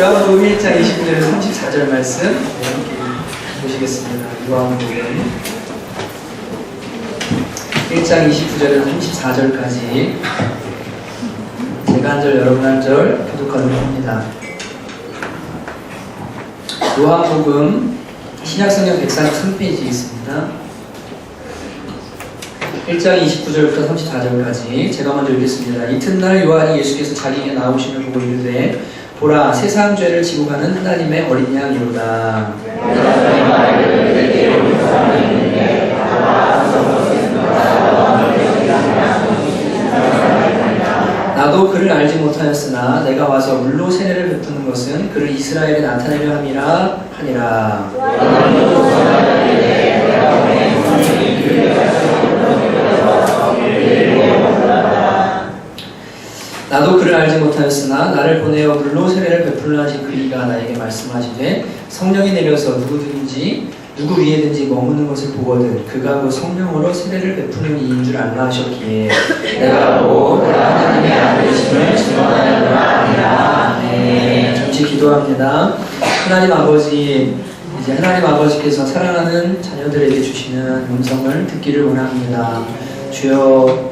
요한복음 1장 20절에서 34절 말씀 함께 보시겠습니다. 요한복음 1장 29절에서 34절까지 제가 한 절 여러분 한 절 교독하도록 합니다. 요한복음 신약성경 143페이지에 있습니다. 1장 29절부터 34절까지 제가 먼저 읽겠습니다. 이튿날 요한이 예수께서 자기에게 나오심을 보고 이르되 보라, 세상 죄를 지고 가는 하나님의 어린 양이로다. 나도 그를 알지 못하였으나 내가 와서 물로 세례를 베푸는 것은 그를 이스라엘에 나타내려 함이라 하니라. 나도 그를 알지 못하였으나 나를 보내어 물로 세례를 베풀라 하신 그이가 나에게 말씀하시되 성령이 내려서 누구든지 누구 위에든지 머무는 것을 보거든 그가 그 성령으로 세례를 베푸는 이인 줄 알라 하셨기에 내가 보고 내가 하나님의 아들이심을 증언하노라 하니라. 아멘. 잠시 기도합니다. 하나님 아버지, 이제 하나님 아버지께서 사랑하는 자녀들에게 주시는 음성을 듣기를 원합니다. 주여,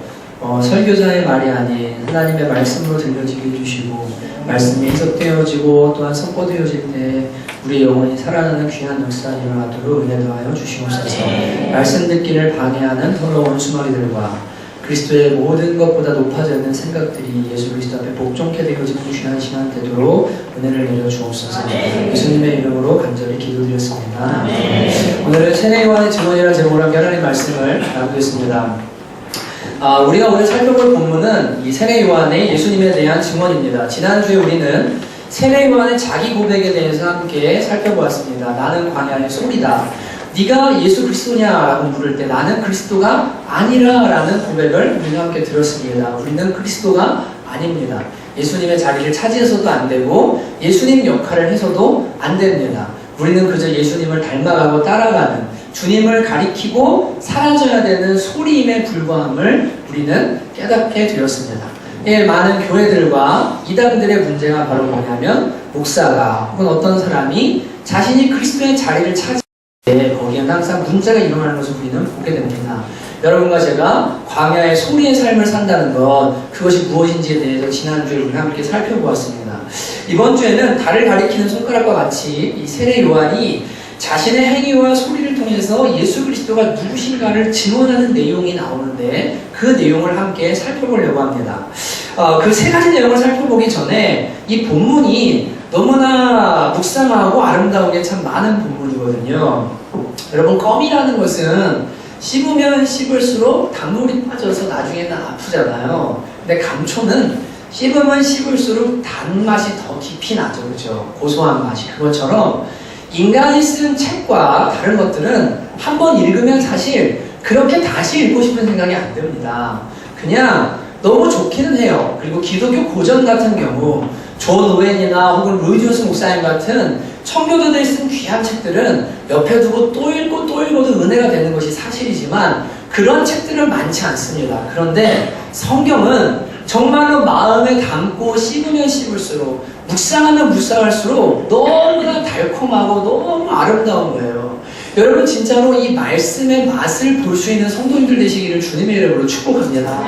설교자의 말이 아닌 하나님의 말씀으로 들려지게 해주시고 말씀이 해석되어지고 또한 선포되어질 때 우리 영혼이 살아나는 귀한 역사 일어나도록 은혜 더하여 주시옵소서. 말씀 듣기를 방해하는 더러운 수마리들과 그리스도의 모든 것보다 높아져 있는 생각들이 예수 그리스도 앞에 복종케 되어지는 귀한 시간 되도록 은혜를 내려 주옵소서. 예수님의 이름으로 간절히 기도드렸습니다. 오늘은 세례 요한의 증언이라는 제목으로 함께 하나님의 말씀을 나누겠습니다. 우리가 오늘 살펴볼 본문은 이 세례 요한의 예수님에 대한 증언입니다. 지난주에 우리는 세례 요한의 자기 고백에 대해서 함께 살펴보았습니다. 나는 광야의 소리다. 네가 예수 그리스도냐라고 물을 때 나는 그리스도가 아니라 라는 고백을 우리가 함께 들었습니다. 우리는 그리스도가 아닙니다. 예수님의 자리를 차지해서도 안 되고 예수님 역할을 해서도 안 됩니다. 우리는 그저 예수님을 닮아가고 따라가는 주님을 가리키고 사라져야 되는 소리임에 불과함을 우리는 깨닫게 되었습니다. 많은 교회들과 이단들의 문제가 바로 뭐냐면 목사가 혹은 어떤 사람이 자신이 그리스도의 자리를 차지할 때 거기에는 항상 문제가 일어나는 것을 우리는 보게 됩니다. 여러분과 제가 광야의 소리의 삶을 산다는 것, 그것이 무엇인지에 대해서 지난주에 우리 함께 살펴보았습니다. 이번 주에는 달을 가리키는 손가락과 같이 이 세례 요한이 자신의 행위와 소리를 통해서 예수 그리스도가 누구신가를 증언하는 내용이 나오는데 그 내용을 함께 살펴보려고 합니다. 그 세 가지 내용을 살펴보기 전에 이 본문이 너무나 묵상하고 아름다운 게 참 많은 본문이거든요. 여러분, 껌이라는 것은 씹으면 씹을수록 단물이 빠져서 나중에는 아프잖아요. 근데 감초는 씹으면 씹을수록 단맛이 더 깊이 나죠. 그렇죠? 고소한 맛이. 그것처럼 인간이 쓴 책과 다른 것들은 한번 읽으면 사실 그렇게 다시 읽고 싶은 생각이 안 듭니다. 그냥 너무 좋기는 해요. 그리고 기독교 고전 같은 경우 존 오웬이나 혹은 루이디우스 목사님 같은 청교도들이 쓴 귀한 책들은 옆에 두고 또 읽고 또 읽어도 은혜가 되는 것이 사실이지만 그런 책들은 많지 않습니다. 그런데 성경은 정말로 마음에 담고 씹으면 씹을수록 묵상하면 묵상할수록 너무나 달콤하고 너무 아름다운 거예요. 여러분, 진짜로 이 말씀의 맛을 볼 수 있는 성도님들 되시기를 주님의 이름으로 축복합니다.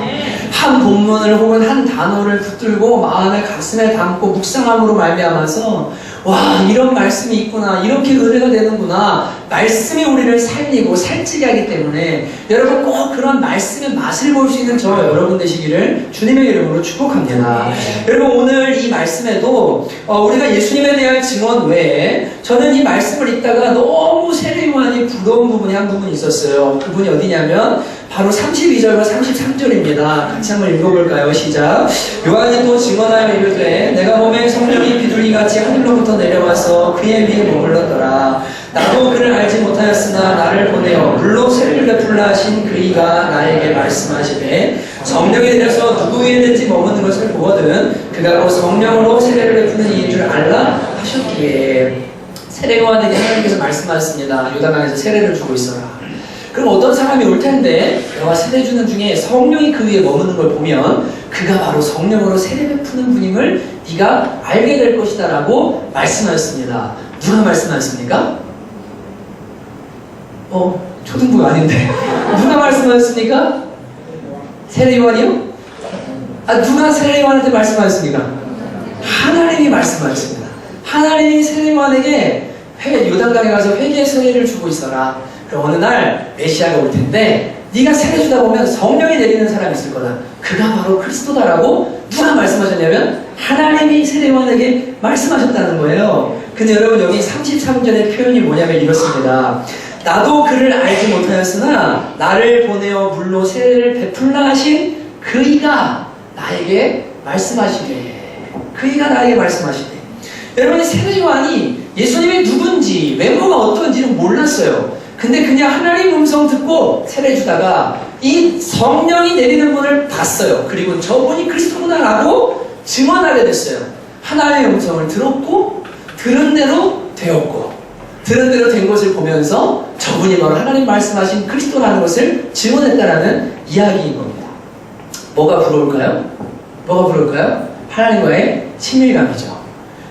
한 본문을 혹은 한 단어를 붙들고 마음에 가슴에 담고 묵상함으로 말미암아서 와, 이런 말씀이 있구나, 이렇게 은혜가 되는구나, 말씀이 우리를 살리고 살찌게 하기 때문에 여러분 꼭 그런 말씀의 맛을 볼 수 있는 저 여러분 되시기를 주님의 이름으로 축복합니다. 여러분, 오늘 이 말씀에도 우리가 예수님에 대한 증언 외에 저는 이 말씀을 읽다가 너무 세례 요한이 부러운 부분이 한 부분이 있었어요. 그분이 어디냐면 바로 32절과 33절입니다. 같이 한번 읽어볼까요? 시작. 요한이 또 증언하여 이르되 내가 몸에 성령이 비둘기같이 하늘로부터 내려와서 그의 위에 머물렀더라. 나도 그를 알지 못하였으나 나를 보내어 물로 세례를 베풀라 하신 그이가 나에게 말씀하시되 성령이 내려서 누구 위에든지 머무는 것을 보거든 그가 곧 성령으로 세례를 베푸는 이인 줄 알라 하셨기에 세례 요한에게 하나님께서 말씀하셨습니다. 요단강에서 세례를 주고 있어라. 그럼 어떤 사람이 올 텐데 너가 세례 주는 중에 성령이 그 위에 머무는 걸 보면 그가 바로 성령으로 세례 베푸는 분임을 네가 알게 될 것이다 라고 말씀하셨습니다. 누가 말씀하셨습니까? 초등부가 아닌데 누가 말씀하셨습니까? 세례 요한이요? 누가 세례 요한한테 말씀하셨습니까? 하나님이 말씀하셨습니다. 하나님이 세례 요한에게 요단강에 가서 회개 세례를 주고 있어라. 그럼 어느 날 메시아가 올 텐데 네가 세례 주다 보면 성령이 내리는 사람이 있을 거다. 그가 바로 그리스도다라고 누가 말씀하셨냐면 하나님이 세례 요한에게 말씀하셨다는 거예요. 근데 여러분 여기 33절의 표현이 뭐냐면 이렇습니다. 나도 그를 알지 못하였으나 나를 보내어 물로 세례를 베풀라 하신 그이가 나에게 말씀하시되 그이가 나에게 말씀하시되 여러분이 세례 요한이 예수님이 누군지 외모가 어떤지는 몰랐어요. 근데 그냥 하나님 음성 듣고 세례 주다가 이 성령이 내리는 분을 봤어요. 그리고 저분이 그리스도구나라고 증언하게 됐어요. 하나님의 음성을 들었고 들은 대로 되었고 들은 대로 된 것을 보면서 저분이 바로 하나님 말씀하신 그리스도라는 것을 증언했다라는 이야기인 겁니다. 뭐가 부러울까요? 뭐가 부러울까요? 하나님과의 친밀감이죠.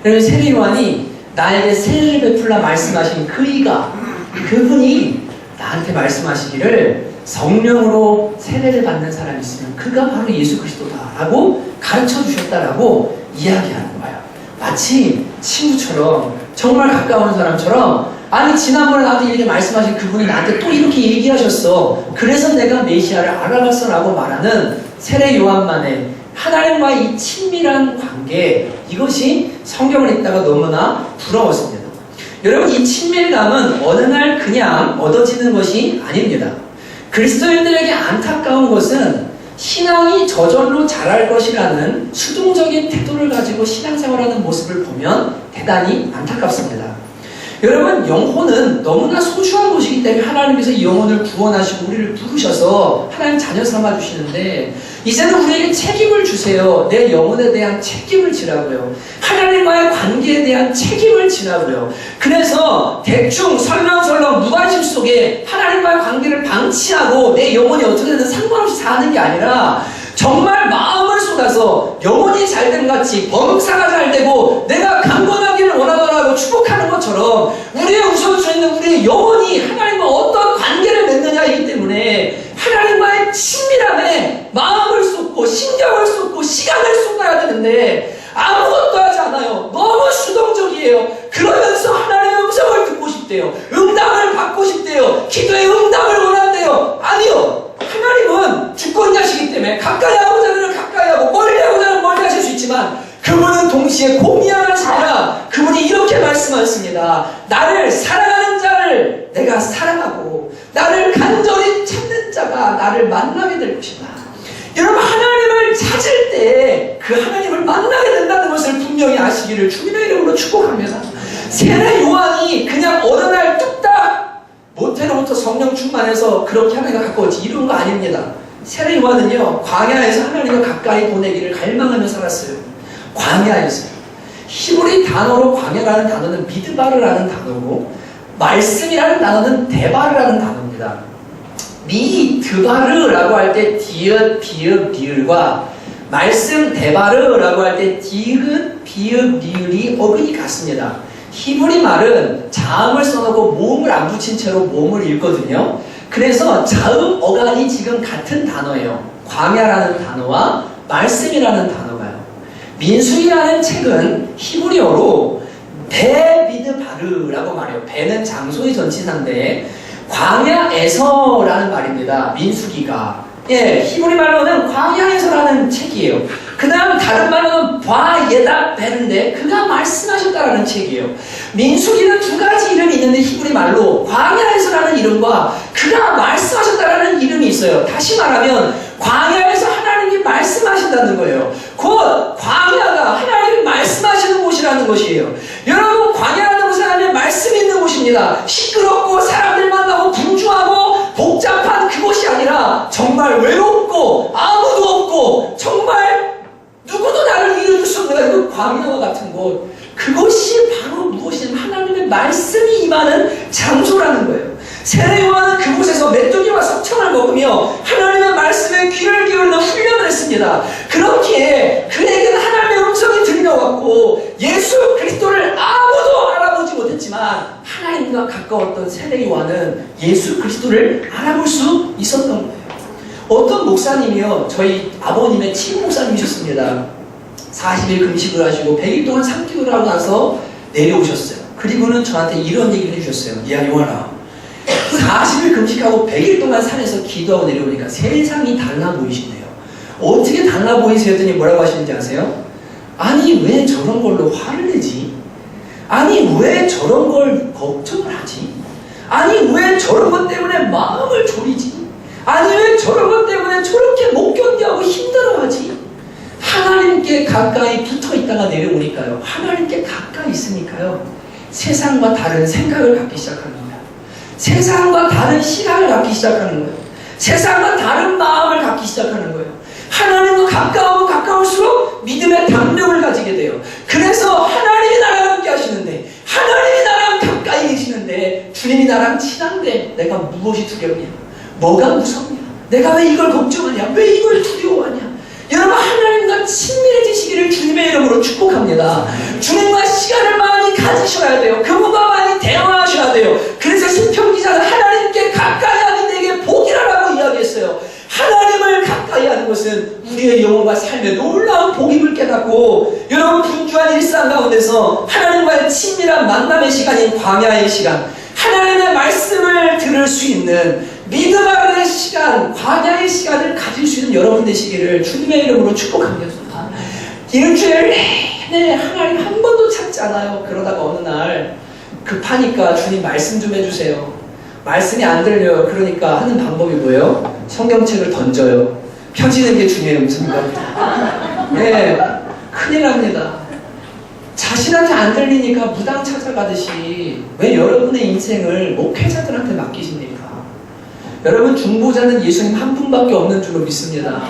그러면 세례 요한이 나에게 세례를 베풀라 말씀하신 그이가 그분이 나한테 말씀하시기를 성령으로 세례를 받는 사람이 있으면 그가 바로 예수 그리스도다라고 가르쳐 주셨다라고 이야기하는 거예요. 마치 친구처럼 정말 가까운 사람처럼 아니 지난번에 나한테 이렇게 말씀하신 그분이 나한테 또 이렇게 얘기하셨어. 그래서 내가 메시아를 알아봤어 라고 말하는 세례 요한만의 하나님과의 이 친밀한 관계 이것이 성경을 읽다가 너무나 부러웠습니다. 여러분 이 친밀감은 어느 날 그냥 얻어지는 것이 아닙니다. 그리스도인들에게 안타까운 것은 신앙이 저절로 자랄 것이라는 수동적인 태도를 가지고 신앙생활하는 모습을 보면 대단히 안타깝습니다. 여러분 영혼은 너무나 소중한 것이기 때문에 하나님께서 이 영혼을 구원하시고 우리를 부르셔서 하나님 자녀 삼아주시는데 이제는 우리에게 책임을 주세요. 내 영혼에 대한 책임을 지라고요. 하나님과의 관계에 대한 책임을 지라고요. 그래서 대충 설렁설렁 무관심 속에 하나님과의 관계를 방치하고 내 영혼이 어떻게 되든 상관없이 사는 게 아니라 정말 마음을 쏟아서 영혼이 잘된 같이 범사가 잘되고 내가 강건하기를 원하더라고 축복하는 것처럼 우리의 우선순위는 우리의 영혼이 하나님과 어떤 관계를 맺느냐이기 때문에 하나님과의 친밀함에 마음을 쏟고 신경을 쏟고 시간을 쏟아야 되는데 아무것도 하지 않아요. 너무 수동적이에요. 그러면서 하나님의 음성을 듣고 싶대요. 응답을 받고 싶대요. 기도의 응답을 원한대요. 아니요. 하나님은 주권자시기 때문에 가까이 하고자 하면 가까이 하고 멀리 하고자 하면 멀리 하실 수 있지만 그분은 동시에 공의하시니라 그분이 이렇게 말씀하셨습니다. 나를 사랑하는 자를 내가 사랑하고 나를 간절히 찾는 자가 나를 만나게 될 것이다. 여러분 하나님을 찾을 때 그 하나님을 만나게 된다는 것을 분명히 아시기를 주님의 이름으로 축복합니다. 세례 요한이 그냥 어느 날 뚝딱 모태로부터 성령 충만해서 그렇게 하나님과 가까워지 이런 거 아닙니다. 세례 요한은요 광야에서 하나님과 가까이 보내기를 갈망하며 살았어요. 광야에서 히브리 단어로 광야라는 단어는 미드바르라는 단어고 말씀이라는 단어는 데바르라는 단어입니다. 미드바르라고 할 때 디귿, 비읍, 리을과 말씀 데바르라고 할 때 디귿, 비읍, 리을이 어근이 같습니다. 히브리 말은 자음을 써놓고 모음을 안 붙인 채로 모음을 읽거든요. 그래서 자음, 어간이 지금 같은 단어예요. 광야라는 단어와 말씀이라는 단어가요. 민수기라는 책은 히브리어로 베미드바르라고 말해요. 베는 장소의 전치사인데 광야에서라는 말입니다. 민수기가. 히브리 말로는 광야에서라는 책이에요. 그 다음 다른 말로는 바예다 베른데 그가 말씀하셨다라는 책이에요. 민수기는 두 가지 이름이 있는데 히브리 말로 광야에서라는 이름과 그가 말씀하셨다라는 이름이 있어요. 다시 말하면 광야에서 하나님이 말씀하신다는 거예요. 곧 광야가 하나님이 말씀하시는 곳이라는 것이에요. 여러분 광야라는 곳은 하나님의 말씀이 있는 곳입니다. 시끄럽고 사람들 만나고 분주하고 복잡한 그곳이 아니라 정말 외롭고 아무도 없고 정말 누구도 나를 이루어줄 수 없는 그 광야와 같은 곳 그것이 바로 무엇이냐면 하나님의 말씀이 임하는 장소라는 거예요. 세례 요한은 그곳에서 메뚜기와 석청을 먹으며 하나님의 말씀에 귀를 기울이는 훈련을 했습니다. 그렇기에 그에게는 하나님의 음성이 들려왔고 예수 그리스도를 아무도 알아보지 못했지만 하나님과 가까웠던 세례 요한은 예수 그리스도를 알아볼 수 있었던 거예요. 어떤 목사님이요, 저희 아버님의 친구 목사님이셨습니다. 40일 금식을 하시고 100일 동안 삼기도를 하고 나서 내려오셨어요. 그리고는 저한테 이런 얘기를 해주셨어요. 야 요한아, 40일 금식하고 100일 동안 산에서 기도하고 내려오니까 세상이 달라 보이시네요. 어떻게 달라 보이세요? 했더니 뭐라고 하시는지 아세요? 아니 왜 저런 걸로 화를 내지? 아니 왜 저런 걸 걱정을 하지? 아니 왜 저런 것 때문에 마음을 졸이지? 아니 왜 저런 것 때문에 저렇게 못 견디하고 힘들어하지? 하나님께 가까이 붙어 있다가 내려오니까요, 하나님께 가까이 있으니까요, 세상과 다른 생각을 갖기 시작하는 거예요. 세상과 다른 시각을 갖기 시작하는 거예요. 세상과 다른 마음을 갖기 시작하는 거예요. 하나님과 가까우면 가까울수록 믿음의 담력을 가지게 돼요. 그래서 하나님이 나랑 함께 하시는데, 하나님이 나랑 가까이 계시는데, 주님이 나랑 친한데 내가 무엇이 두렵냐? 뭐가 무섭냐? 내가 왜 이걸 걱정하냐? 왜 이걸 두려워하냐? 여러분, 하나님과 친밀해지시기를 주님의 이름으로 축복합니다. 주님과 시간을 많이 가지셔야 돼요. 그분과 많이 대화하셔야 돼요. 그래서 시편 기자는 하나님께 가까이 하는 내게 복이라고 이야기했어요. 하나님을 가까이 하는 것은 우리의 영혼과 삶에 놀라운 복임을 깨닫고, 여러분 분주한 일상 가운데서 하나님과의 친밀한 만남의 시간인 광야의 시간, 하나님의 말씀을 들을 수 있는 믿음 아래의 시간, 광야의 시간을 가질 수 있는 여러분 되시기를 주님의 이름으로 축복합니다. 일주일 내내 하나님 한 번도 찾지 않아요. 그러다가 어느 날 급하니까 주님 말씀 좀 해주세요. 말씀이 안 들려요. 그러니까 하는 방법이 뭐예요? 성경책을 던져요. 펴지는 게 주님의 음성입니다. 네, 큰일 납니다. 자신한테 안 들리니까 무당 찾아가듯이 왜 여러분의 인생을 목회자들한테 맡기십니까? 여러분, 중보자는 예수님 한 분밖에 없는 줄로 믿습니다.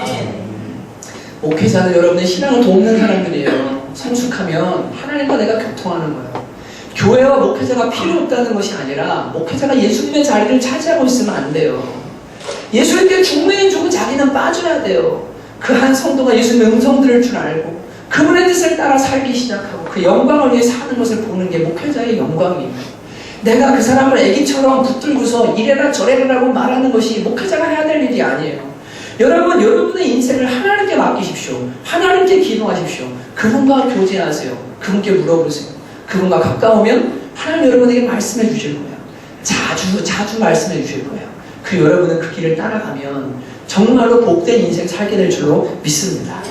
목회자는 여러분의 신앙을 돕는 사람들이에요. 성숙하면 하나님과 내가 교통하는 거예요. 교회와 목회자가 필요 없다는 것이 아니라 목회자가 예수님의 자리를 차지하고 있으면 안 돼요. 예수님께 중매인 주고 자기는 빠져야 돼요. 그 한 성도가 예수님의 음성 들을 줄 알고 그분의 뜻을 따라 살기 시작하고 그 영광을 위해 사는 것을 보는 게 목회자의 영광이에요. 내가 그 사람을 애기처럼 붙들고서 이래라 저래라고 말하는 것이 목회자가 해야 될 일이 아니에요. 여러분, 여러분의 인생을 하나님께 맡기십시오. 하나님께 기도하십시오. 그분과 교제하세요. 그분께 물어보세요. 그분과 가까우면 하나님 여러분에게 말씀해 주실 거예요. 자주 말씀해 주실 거예요. 그 여러분은 그 길을 따라가면 정말로 복된 인생 살게 될 줄로 믿습니다.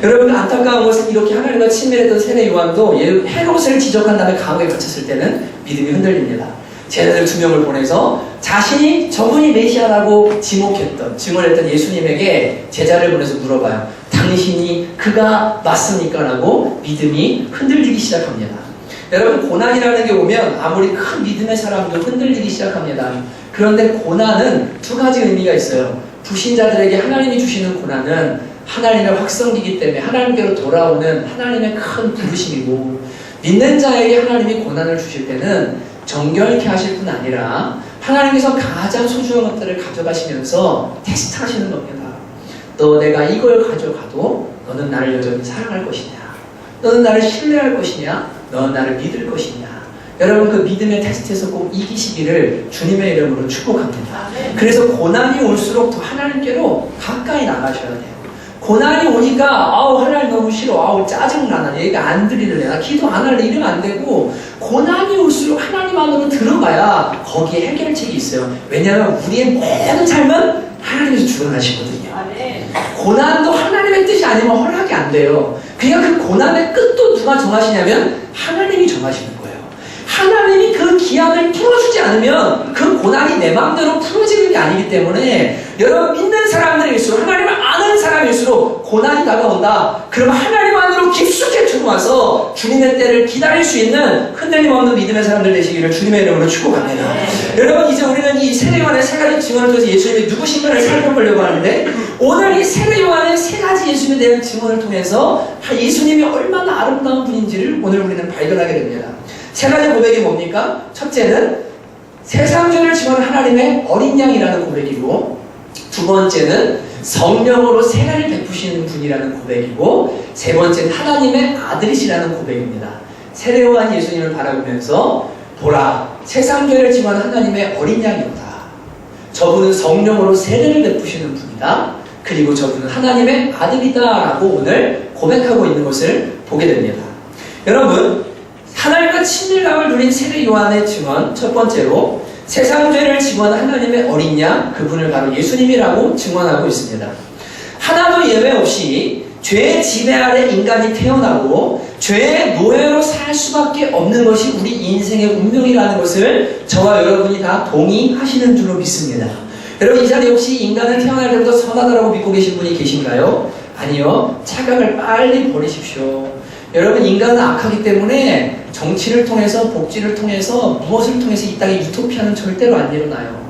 여러분, 안타까운 것은 이렇게 하나님과 친밀했던 세례 요한도 헤롯을 지적한 다음에 감옥에 갇혔을 때는 믿음이 흔들립니다. 제자들 2명을 보내서 자신이 저분이 메시아라고 증언했던 예수님에게 제자를 보내서 물어봐요. 당신이 그가 맞습니까? 라고 믿음이 흔들리기 시작합니다. 여러분, 고난이라는 게 오면 아무리 큰 믿음의 사람도 흔들리기 시작합니다. 그런데 고난은 2가지 의미가 있어요. 불신자들에게 하나님이 주시는 고난은 하나님의 확성기이기 때문에 하나님께로 돌아오는 하나님의 큰 부르심이고, 믿는 자에게 하나님이 고난을 주실 때는 정결케 하실 뿐 아니라 하나님께서 가장 소중한 것들을 가져가시면서 테스트하시는 겁니다. 너 내가 이걸 가져가도 너는 나를 여전히 사랑할 것이냐? 너는 나를 신뢰할 것이냐? 너는 나를 믿을 것이냐? 여러분, 그 믿음의 테스트에서 꼭 이기시기를 주님의 이름으로 축복합니다. 그래서 고난이 올수록 더 하나님께로 가까이 나가셔야 돼요. 고난이 오니까 하나님 너무 싫어, 짜증나나, 얘가 안 들리는데 나 기도 안 할래, 이러면 안 되고, 고난이 올수록 하나님 안으로 들어가야 거기에 해결책이 있어요. 왜냐하면 우리의 모든 삶은 하나님께서 주관하시거든요. 고난도 하나님의 뜻이 아니면 허락이 안 돼요. 그러니까 그 고난의 끝도 누가 정하시냐면 하나님이 정하시는 거예요. 하나님이 그 기한을 풀어주지 않으면 그 고난이 내 마음대로 풀어지는 게 아니기 때문에, 여러분, 믿는 사람들일수록, 하나님을 아는 사람일수록 고난이 다가온다. 그러면 하나님 안으로 깊숙이 들어와서 주님의 때를 기다릴 수 있는 흔들림 없는 믿음의 사람들 되시기를 주님의 이름으로 축복합니다. 여러분, 이제 우리는 이 세례 요한의 3가지 증언을 통해서 예수님이 누구신가를 살펴보려고 하는데, 오늘 이 세례 요한의 3가지 예수님에 대한 증언을 통해서 예수님이 얼마나 아름다운 분인지를 오늘 우리는 발견하게 됩니다. 3가지 고백이 뭡니까? 첫째는 세상 죄를 지은 하나님의 어린 양이라는 고백이고, 두 번째는 성령으로 세례를 베푸시는 분이라는 고백이고, 세 번째는 하나님의 아들이시라는 고백입니다. 세례요한 예수님을 바라보면서 보라, 세상 죄를 지은 하나님의 어린 양이다. 저분은 성령으로 세례를 베푸시는 분이다. 그리고 저분은 하나님의 아들이다 라고 오늘 고백하고 있는 것을 보게 됩니다. 여러분, 하나님과 친밀감을 누린 세례 요한의 증언, 첫 번째로 세상 죄를 지은 하나님의 어린 양, 그분을 바로 예수님이라고 증언하고 있습니다. 하나도 예외 없이 죄의 지배 아래 인간이 태어나고 죄의 노예로 살 수밖에 없는 것이 우리 인생의 운명이라는 것을 저와 여러분이 다 동의하시는 줄로 믿습니다. 여러분, 이 자리에 혹시 인간은 태어날 때부터 선하다라고 믿고 계신 분이 계신가요? 아니요. 착각을 빨리 버리십시오. 여러분, 인간은 악하기 때문에 정치를 통해서, 복지를 통해서, 무엇을 통해서 이 땅의 유토피아는 절대로 안 일어나요.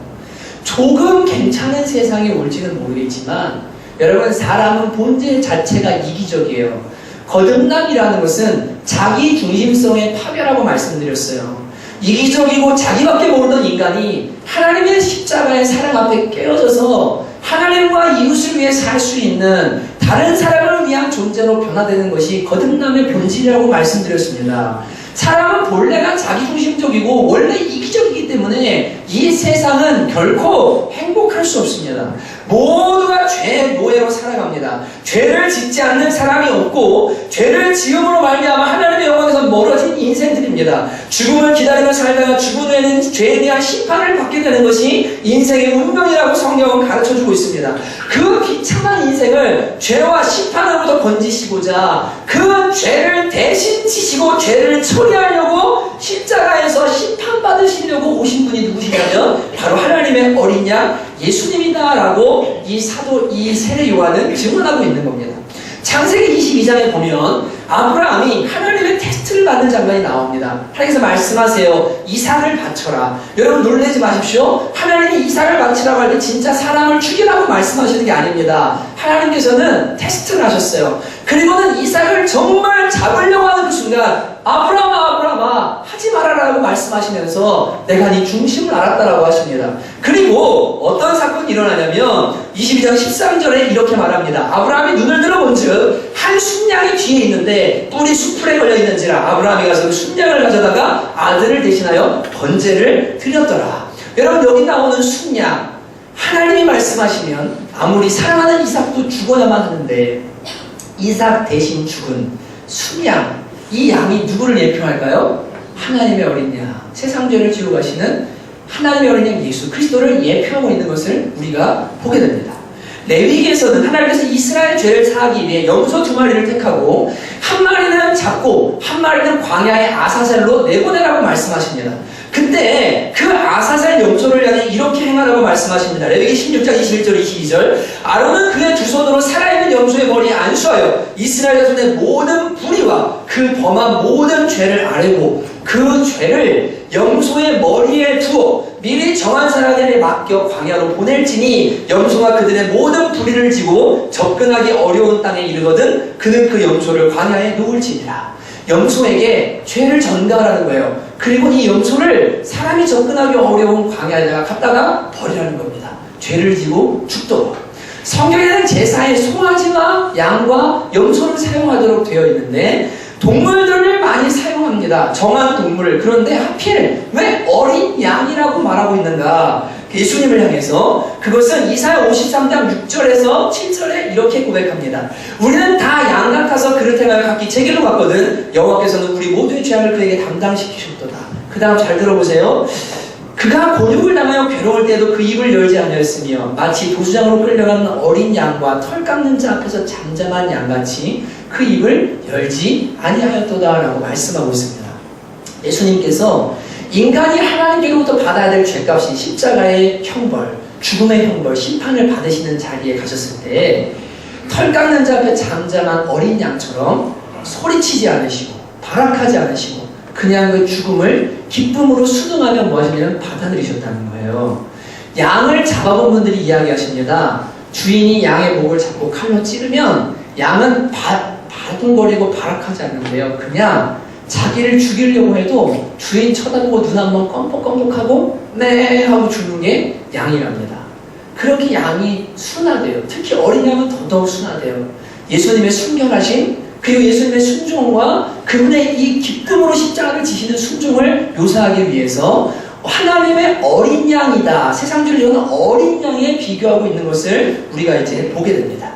조금 괜찮은 세상이 올지는 모르겠지만 여러분, 사람은 본질 자체가 이기적이에요. 거듭남이라는 것은 자기 중심성의 파괴라고 말씀드렸어요. 이기적이고 자기밖에 모르던 인간이 하나님의 십자가의 사랑 앞에 깨어져서 하나님과 이웃을 위해 살 수 있는 다른 사람을 위한 존재로 변화되는 것이 거듭남의 본질이라고 말씀드렸습니다. 사람은 본래가 자기중심적이고 원래 이기적이기 때문에 이 세상은 결코 행복할 수 없습니다. 모두가 죄의 노예로 살아갑니다. 죄를 짓지 않는 사람이 없고 죄를 지음으로 말미암아 하나님의 영광에서 멀어진 인생들입니다. 죽음을 기다리며 살다가 죽은 후에는 죄에 대한 심판을 받게 되는 것이 인생의 운명이라고 성경은 가르쳐주고 있습니다. 그 비참한 인생을 죄와 심판으로부터 건지시고자 그 죄를 대신 지시고 죄를 처리하려고 십자가에서 심판받으시려고 오신 분이 누구시냐면 바로 하나님의 어린 양 예수님이다라고 이 세례 요한은 증언하고 있는 겁니다. 창세기 22장에 보면 아브라함이 하나님의 테스트를 받는 장면이 나옵니다. 하나님께서 말씀하세요. 이삭을 바쳐라. 여러분, 놀라지 마십시오. 하나님이 이삭을 바치라고 할 때 진짜 사람을 죽이라고 말씀하시는 게 아닙니다. 하나님께서는 테스트를 하셨어요. 그리고는 이삭을 정말 잡으려고 하는 그 순간 아브라함아 하지 말아라고 말씀하시면서 내가 네 중심을 알았다라고 하십니다. 그리고 어떤 사건이 일어나냐면 22장 13절에 이렇게 말합니다. 아브라함이 눈을 들어본즉 한 순양이 뒤에 있는데 뿔이 수풀에 걸려있는지라 아브라함이 가서 그 순양을 가져다가 아들을 대신하여 번제를 드렸더라. 여러분, 여기 나오는 순양, 하나님이 말씀하시면 아무리 사랑하는 이삭도 죽어야만 하는데 이삭 대신 죽은 순양, 이 양이 누구를 예표할까요? 하나님의 어린 양, 세상 죄를 지고 가시는 하나님의 어린 양 예수 그리스도를 예표하고 있는 것을 우리가 보게 됩니다. 레위기에서는 하나님께서 이스라엘 죄를 사하기 위해 염소 2마리를 택하고 한 마리는 잡고 한 마리는 광야의 아사셀로 내보내라고 말씀하십니다. 그때 그 아사셀 염소를 향해 이렇게 행하라고 말씀하십니다. 레위기 16장 21절 22절 아론은 그의 두 손으로 살아있는 염소의 머리에 안수하여 이스라엘 자손의 모든 불의와 그 범한 모든 죄를 아뢰고 그 죄를 염소의 머리에 두어 미리 정한 사람에게 맡겨 광야로 보낼지니 염소가 그들의 모든 불의를 지고 접근하기 어려운 땅에 이르거든 그는 그 염소를 광야에 놓을지니라. 염소에게 죄를 전가하라는 거예요. 그리고 이 염소를 사람이 접근하기 어려운 광야에다가 갖다가 버리라는 겁니다. 죄를 지고 죽도록. 성경에는 제사에 송아지와 양과 염소를 사용하도록 되어 있는데 동물들을 많이 사용합니다. 정한 동물을. 그런데 하필 왜 어린 양이라고 말하고 있는가? 예수님을 향해서 그것은 이사야 53장 6절에서 7절에 이렇게 고백합니다. 우리는 다 양 같아서 그릇 행하여 각기 제길로 갔거든 여호와께서는 우리 모두의 죄악을 그에게 담당시키셨도다. 그 다음 잘 들어보세요. 그가 곤욕을 당하여 괴로울 때도 그 입을 열지 아니하였으며 마치 도수장으로 끌려가는 어린 양과 털 깎는 자 앞에서 잠잠한 양같이 그 입을 열지 아니하였도다 라고 말씀하고 있습니다. 예수님께서 인간이 하나님께로부터 받아야 될 죄값인 십자가의 형벌, 죽음의 형벌, 심판을 받으시는 자리에 가셨을 때 털 깎는 자 앞에 잠잠한 어린 양처럼 소리치지 않으시고 발악하지 않으시고 그냥 그 죽음을 기쁨으로 수능하며 뭐 하시냐면 받아들이셨다는 거예요. 양을 잡아본 분들이 이야기하십니다. 주인이 양의 목을 잡고 칼로 찌르면 양은 바둥거리고 발악하지 않는데요. 그냥 자기를 죽이려고 해도 주인 쳐다보고 눈 한번 껌뻑껌뻑하고 네 하고 죽는 게 양이랍니다. 그렇게 양이 순화돼요. 특히 어린 양은 더더욱 순화돼요. 예수님의 순결하심 그리고 예수님의 순종과 그분의 이 기쁨으로 십자가를 지시는 순종을 묘사하기 위해서 하나님의 어린 양이다. 세상적으로 저는 어린 양에 비교하고 있는 것을 우리가 이제 보게 됩니다.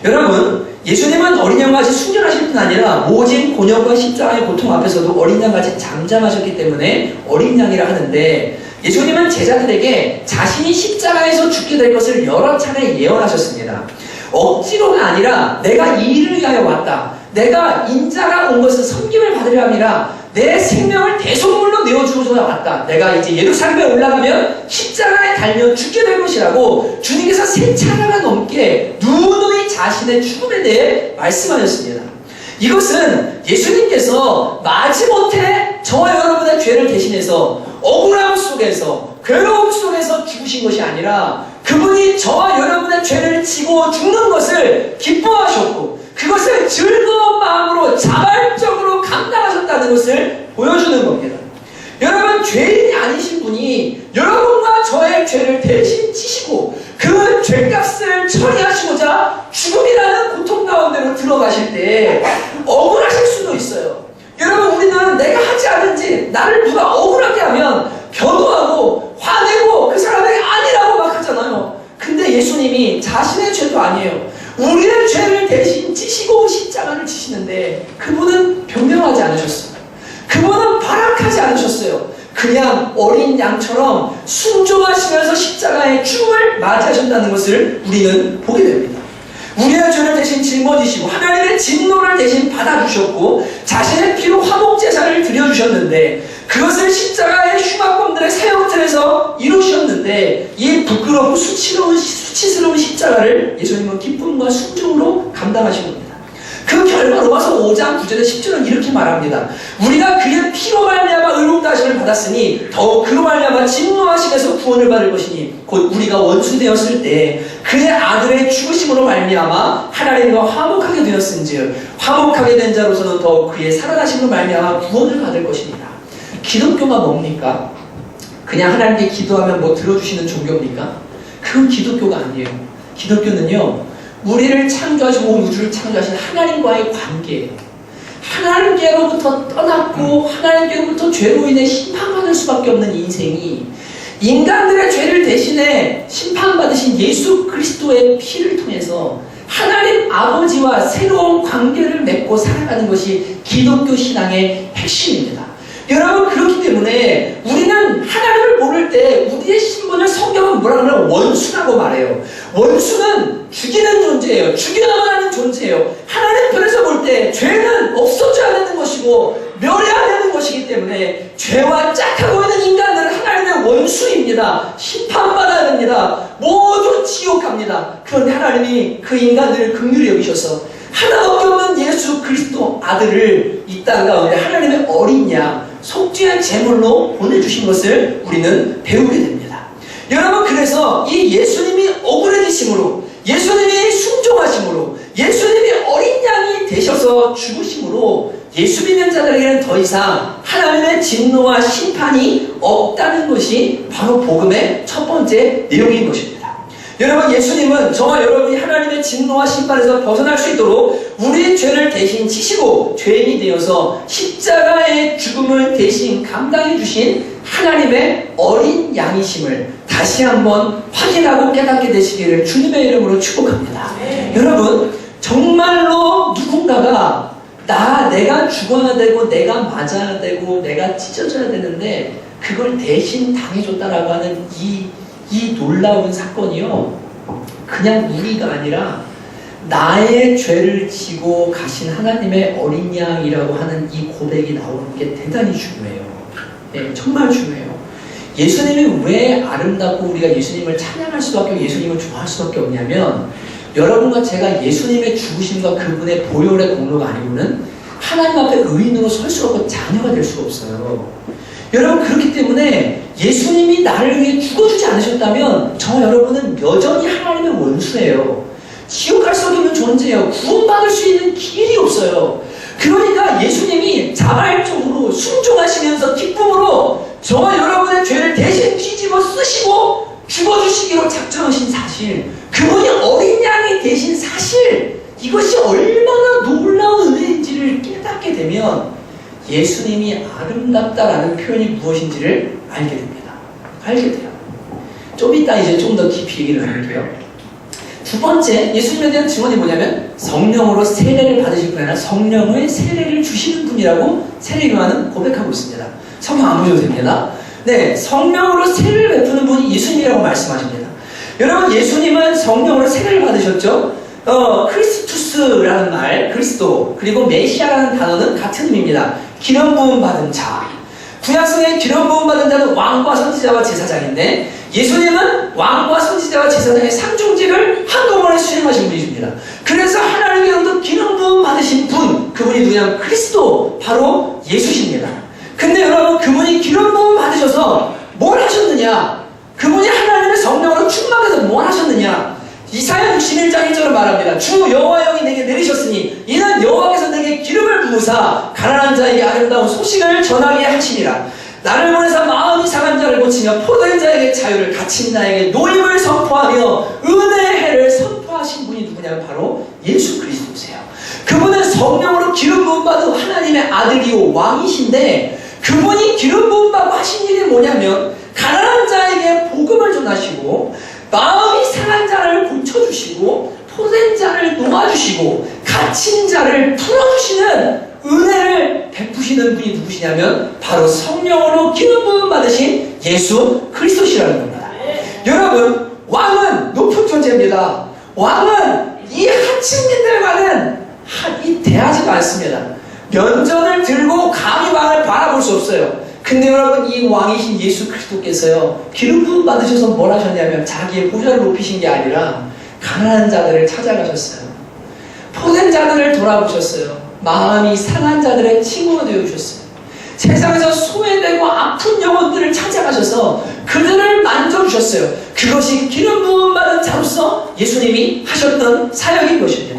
여러분, 예수님은 어린 양같이 순결하실 뿐 아니라 모진 곤욕과 십자가의 고통 앞에서도 어린 양같이 잠잠하셨기 때문에 어린 양이라 하는데, 예수님은 제자들에게 자신이 십자가에서 죽게 될 것을 여러 차례 예언하셨습니다. 억지로가 아니라 내가 이 일을 위하여 왔다. 내가 인자가 온 것은 섬김을 받으려 함이라. 내 생명을 대속물로 내어주고자 왔다. 내가 이제 예루살렘에 올라가면 십자가에 달려 죽게 될 것이라고 주님께서 3차례가 넘게 누누이 자신의 죽음에 대해 말씀하셨습니다. 이것은 예수님께서 마지못해 저와 여러분의 죄를 대신해서 억울함 속에서 괴로움 속에서 죽으신 것이 아니라 그분이 저와 여러분의 죄를 지고 죽는 것을 기뻐하셨고 그것을 즐거운 마음으로 자발적으로 감당하셨다는 것을 보여주는 겁니다. 여러분, 죄인이 아니신 분이 여러분과 저의 죄를 대신 지시고 그 죄값을 처리하시고자 죽음이라는 고통 가운데로 들어가실 때 억울하실 수도 있어요. 여러분, 우리는 내가 하지 않은지 나를 누가 억울하게 하면 변호하고 화내고 그 사람에게 아니라고 막 하잖아요. 근데 예수님이 자신의 죄도 아니에요. 우리의 죄를 대신 지시고 십자가를 지시는데 그분은 변명하지 않으셨어요. 그분은 발악하지 않으셨어요. 그냥 어린 양처럼 순종하시면서 십자가의 죽음을 맞이하셨다는 것을 우리는 보게 됩니다. 우리의 죄를 대신 짊어지시고 하나님의 진노를 대신 받아주셨고 자신의 피로 화목제사를 드려주셨는데 그것을 십자가의 흉악범들의 사형틀에서 이루셨는데 이 부끄럽고 수치스러운 십자가를 예수님은 기쁨과 순종으로 감당하신 겁니다. 그 결과 로마서 5장 9절에 10절은 이렇게 말합니다. 우리가 그의 피로 말미암아 의롭다 하심을 받았으니 더욱 그로 말미암아 진노하심에서 구원을 받을 것이니 곧 우리가 원수 되었을 때 그의 아들의 죽으심으로 말미암아 하나님과 화목하게 되었은즉 화목하게 된 자로서는 더욱 그의 살아나심으로 말미암아 구원을 받을 것입니다. 기독교가 뭡니까? 그냥 하나님께 기도하면 뭐 들어주시는 종교입니까? 그건 기독교가 아니에요. 기독교는요, 우리를 창조하시고 온 우주를 창조하신 하나님과의 관계예요. 하나님께로부터 떠났고 하나님께로부터 죄로 인해 심판받을 수밖에 없는 인생이 인간들의 죄를 대신해 심판받으신 예수 그리스도의 피를 통해서 하나님 아버지와 새로운 관계를 맺고 살아가는 것이 기독교 신앙의 핵심입니다. 여러분, 그렇기 때문에 우리는 하나님을 모를 때 우리의 신분을 성경은 뭐라 그러면 원수라고 말해요. 원수는 죽이는 존재예요. 죽여나가는 존재예요. 하나님 편에서 볼 때 죄는 없어져야 되는 것이고 멸해야 되는 것이기 때문에 죄와 짝하고 있는 인간들은 하나님의 원수입니다. 심판받아야 됩니다. 모두 지옥 갑니다. 그런데 하나님이 그 인간들을 긍휼히 여기셔서 하나밖에 없는 예수 그리스도 아들을 이 땅 가운데 하나님의 어린 양 속죄의 제물로 보내주신 것을 우리는 배우게 됩니다. 여러분, 그래서 이 예수님이 억울해지심으로, 예수님이 순종하심으로, 예수님이 어린 양이 되셔서 죽으심으로 예수 믿는 자들에게는 더 이상 하나님의 진노와 심판이 없다는 것이 바로 복음의 첫 번째 내용인 것입니다. 여러분, 예수님은 저와 여러분이 하나님의 진노와 심판에서 벗어날 수 있도록 우리의 죄를 대신 지시고 죄인이 되어서 십자가의 죽음을 대신 감당해 주신 하나님의 어린 양이심을 다시 한번 확인하고 깨닫게 되시기를 주님의 이름으로 축복합니다. 여러분, 정말로 누군가가 내가 죽어야 되고 내가 맞아야 되고 내가 찢어져야 되는데 그걸 대신 당해줬다라고 하는 이 놀라운 사건이요, 그냥 우리가 아니라 나의 죄를 지고 가신 하나님의 어린 양이라고 하는 이 고백이 나오는 게 대단히 중요해요. 네, 정말 중요해요. 예수님이 왜 아름답고 우리가 예수님을 찬양할 수밖에 없고 예수님을 좋아할 수밖에 없냐면, 여러분과 제가 예수님의 죽으심과 그분의 보혈의 공로가 아니고는 하나님 앞에 의인으로 설 수 없고 자녀가 될 수가 없어요. 여러분, 그렇기 때문에 예수님이 나를 위해 죽어주지 않으셨다면 저 여러분은 여전히 하나님의 원수예요. 지옥 갈 수 없는 존재예요. 구원받을 수 있는 길이 없어요. 그러니까 예수님이 자발적으로 순종하시면서 기쁨으로 저와 여러분의 죄를 대신 뒤집어 쓰시고 죽어주시기로 작정하신 사실, 그분이 어린 양이 되신 사실, 이것이 얼마나 놀라운 은혜인지를 깨닫게 되면 예수님이 아름답다라는 표현이 무엇인지를 알게 됩니다. 알게 돼요. 좀 이따 이제 좀 더 깊이 얘기를 해볼게요. 두 번째, 예수님에 대한 증언이 뭐냐면 성령으로 세례를 받으실 뿐 아니라 성령의 세례를 주시는 분이라고 세례요한은 고백하고 있습니다. 성경 안 보셔도 됩니다. 네, 성령으로 세례를 베푸는 분이 예수님이라고 말씀하십니다. 여러분, 예수님은 성령으로 세례를 받으셨죠? 크리스투스라는 말, 그리스도, 그리고 메시아라는 단어는 같은 의미입니다. 기름 부음 받은 자. 구약성의 기름 부음 받은 자는 왕과 선지자와 제사장인데, 예수님은 왕과 선지자와 제사장의 상중직을 한꺼번에 수행하신 분이십니다. 그래서 하나님께로부터 기름 부음 받으신 분, 그분이 누구냐면 그리스도, 바로 예수십니다. 근데 여러분, 그분이 기름 부음 받으셔서 뭘 하셨느냐? 그분이 하나님의 성령으로 충만해서 뭘 하셨느냐? 이사야 61장 1절을 말합니다. 주 여호와 영이 내게 내리셨으니 이는 여호와께서 내게 기름을 부으사 가난한 자에게 아름다운 소식을 전하게 하시니라. 나를 보내사 마음이 상한 자를 고치며 포도된 자에게 자유를, 갇힌 자에게 노임을 선포하며 은혜의 해를 선포하신 분이 누구냐면 바로 예수 그리스도세요. 그분은 성령으로 기름 부음 받은 하나님의 아들이요 왕이신데, 그분이 기름 부음 받고 하신 일이 뭐냐면 가난한 자에게 복음을 전하시고 마음이 상한 자를 고쳐주시고 포된 자를 놓아주시고 갇힌 자를 풀어주시는 은혜를 베푸시는 분이 누구시냐면 바로 성령으로 기름 부음 받으신 예수 그리스도시라는 겁니다. 여러분, 왕은 높은 존재입니다. 왕은 이 하층민들과는 대하지가 않습니다. 면전을 들고 감히 왕을 바라볼 수 없어요. 근데 여러분, 이 왕이신 예수 그리스도께서요, 기름 부음 받으셔서 뭘 하셨냐면 자기의 보좌를 높이신 게 아니라 가난한 자들을 찾아가셨어요. 포된 자들을 돌아보셨어요. 마음이 상한 자들의 친구가 되어주셨어요. 세상에서 소외되고 아픈 영혼들을 찾아가셔서 그들을 만져주셨어요. 그것이 기름 부음 받은 자로서 예수님이 하셨던 사역인 것입니다.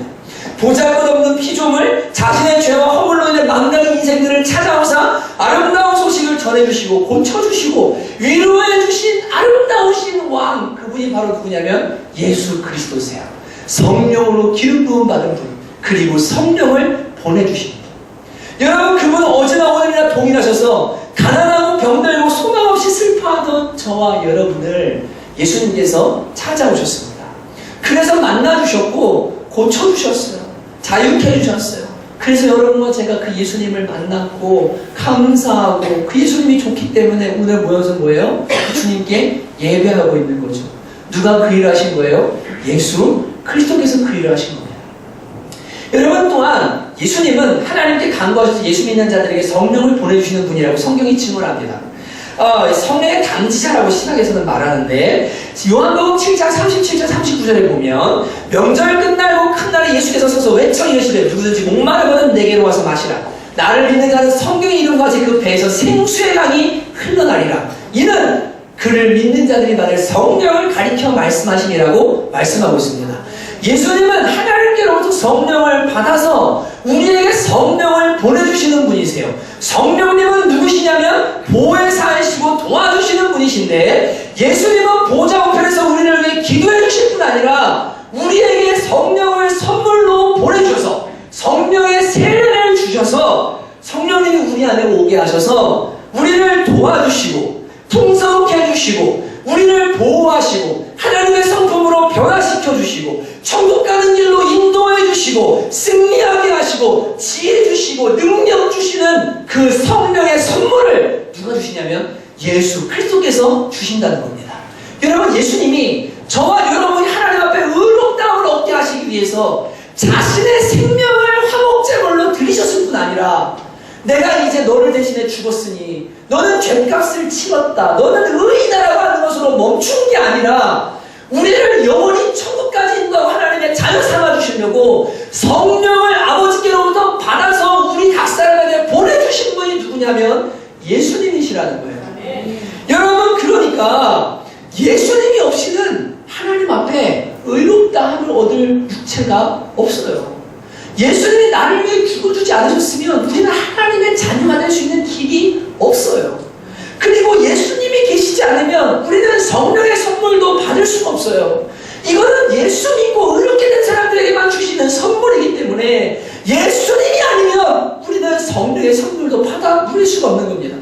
보잘것없는 피조물, 자신의 죄와 허물로 인해 망가진 인생들을 찾아오사 아름다운 소식을 전해주시고 고쳐주시고 위로해주신 아름다우신 왕, 그분이 바로 누구냐면 예수 그리스도세요. 성령으로 기름 부음 받은 분, 그리고 성령을 보내주신 분. 여러분, 그분은 어제나 오늘이나 동일하셔서 가난하고 병들고 소망 없이 슬퍼하던 저와 여러분을 예수님께서 찾아오셨습니다. 그래서 만나주셨고 고쳐주셨어요. 자유케 해주셨어요. 그래서 여러분과 제가 그 예수님을 만났고 감사하고 그 예수님이 좋기 때문에 오늘 모여서 뭐예요? 주님께 예배하고 있는 거죠. 누가 그 일을 하신 거예요? 예수 그리스도께서 그 일을 하신 겁니다. 여러분, 또한 예수님은 하나님께 간구하셔서 예수 믿는 자들에게 성령을 보내주시는 분이라고 성경이 증언합니다. 성령의 당지자라고 신학에서는 말하는데, 요한복음 7장 37절 39절에 보면 명절 끝나고 큰 날에 예수께서 서서 외쳐 이르시되 누구든지 목마르거든 내게로 와서 마시라. 나를 믿는 자는 성경의 이름까지 그 배에서 생수의 강이 흘러나리라. 이는 그를 믿는 자들이 받을 성령을 가리켜 말씀하시니라고 말씀하고 있습니다. 예수님은 하나님께로부터 성령을 받아서 우리에게 성령을 보내주시는 분이세요. 성령님은 누구시냐면 보혜사이시고 도와주시는 분이신데, 예수님은 보좌 우편에서 우리를 위해 기도해 주실 뿐 아니라 우리에게 성령을 선물로 보내주셔서 성령의 세례를 주셔서 성령님이 우리 안에 오게 하셔서 우리를 도와주시고 풍성케 해주시고 우리를 보호하시고 하나님의 성품으로 변화시켜 주시고 천국 가는 길로 인도해 주시고 승리하게 하시고 지혜 주시고 능력 주시는 그 성령의 선물을 누가 주시냐면 예수 그리스도께서 주신다는 겁니다. 여러분, 예수님이 저와 여러분이 하나님 앞에 의롭다움을 얻게 하시기 위해서 자신의 생명을 화목제물로 드리셨을 뿐 아니라 내가 이제 너를 대신해 죽었으니 너는 죄값을 치렀다, 너는 의인이다라고 하는 것으로 멈춘 게 아니라 우리를 영원히 천국까지 인도하고 하나님의 자녀 삼아주시려고 성령을 아버지께로부터 받아서 우리 각 사람에게 보내주신 분이 누구냐면 예수님이시라는 거예요. 여러분, 그러니까 예수님이 없이는 하나님 앞에 의롭다함을 얻을 육체가 없어요. 예수님이 나를 위해 죽어주지 않으셨으면 우리는 하나님 하나님의 자녀가 될 수 있는 길이 없어요. 그리고 예수님이 계시지 않으면 우리는 성령의 선물도 받을 수가 없어요. 이거는 예수 믿고 의롭게 된 사람들에게만 주시는 선물이기 때문에 예수님이 아니면 우리는 성령의 선물도 받아 누릴 수가 없는 겁니다.